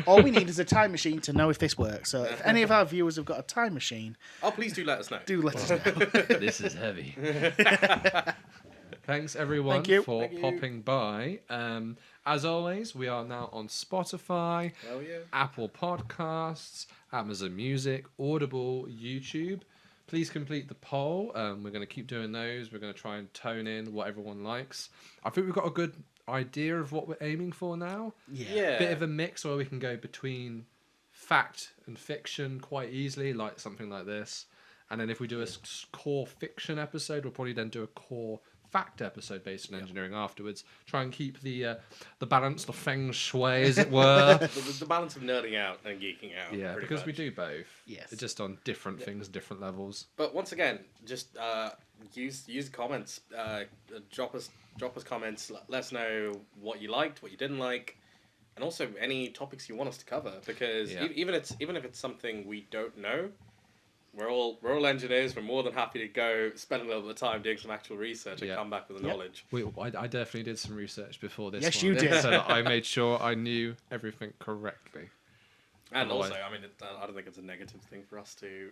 Speaker 3: All we need is a time machine to know if this works. So if any of our viewers have got a time machine,
Speaker 2: now. Oh, please do let us know.
Speaker 3: do let us know.
Speaker 1: This is heavy. Thanks everyone
Speaker 3: Thank you.
Speaker 1: for
Speaker 2: Thank you.
Speaker 1: popping by. As always, we are now on Spotify,
Speaker 2: Oh, yeah.
Speaker 1: Apple Podcasts, Amazon Music, Audible, YouTube. Please complete the poll. We're going to keep doing those. We're going to try and tone in what everyone likes. I think we've got a good idea of what we're aiming for now.
Speaker 2: Yeah.
Speaker 1: Bit of a mix where we can go between fact and fiction quite easily, like something like this. And then if we do a core fiction episode, we'll probably then do a core fact episode based on engineering afterwards. Try and keep the balance, the feng shui, as it were.
Speaker 2: the balance of nerding out and geeking out.
Speaker 1: Yeah,
Speaker 2: pretty
Speaker 1: because we
Speaker 2: much.
Speaker 1: do both.
Speaker 3: Yes.
Speaker 1: It's just on different things, different levels.
Speaker 2: But once again, just use the comments. Drop us comments. Let us know what you liked, what you didn't like, and also any topics you want us to cover. Because even if it's something we don't know, we're all engineers. We're more than happy to go spend a little bit of time doing some actual research and come back with the knowledge.
Speaker 1: I definitely did some research before this.
Speaker 3: Yes,
Speaker 1: one,
Speaker 3: you did.
Speaker 1: So that I made sure I knew everything correctly.
Speaker 2: And
Speaker 1: Otherwise-
Speaker 2: also, I mean, I don't think it's a negative thing for us to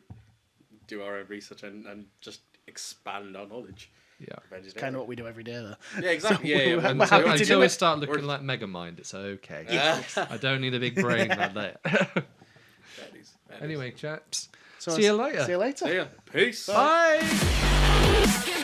Speaker 2: do our own research and just expand our knowledge.
Speaker 1: Yeah.
Speaker 3: It's kind of what we do every day, though.
Speaker 2: Yeah, exactly.
Speaker 3: So
Speaker 2: yeah, yeah.
Speaker 3: we're
Speaker 1: Until,
Speaker 3: happy to
Speaker 1: until
Speaker 3: do
Speaker 1: we
Speaker 3: it.
Speaker 1: start looking
Speaker 2: We're-
Speaker 1: like Megamind, it's okay.
Speaker 3: Yes.
Speaker 1: I don't need a big brain like that.
Speaker 2: That is.
Speaker 1: Anyway, chaps.
Speaker 3: So
Speaker 1: See you later.
Speaker 3: See you later.
Speaker 2: See ya. Peace.
Speaker 1: Bye.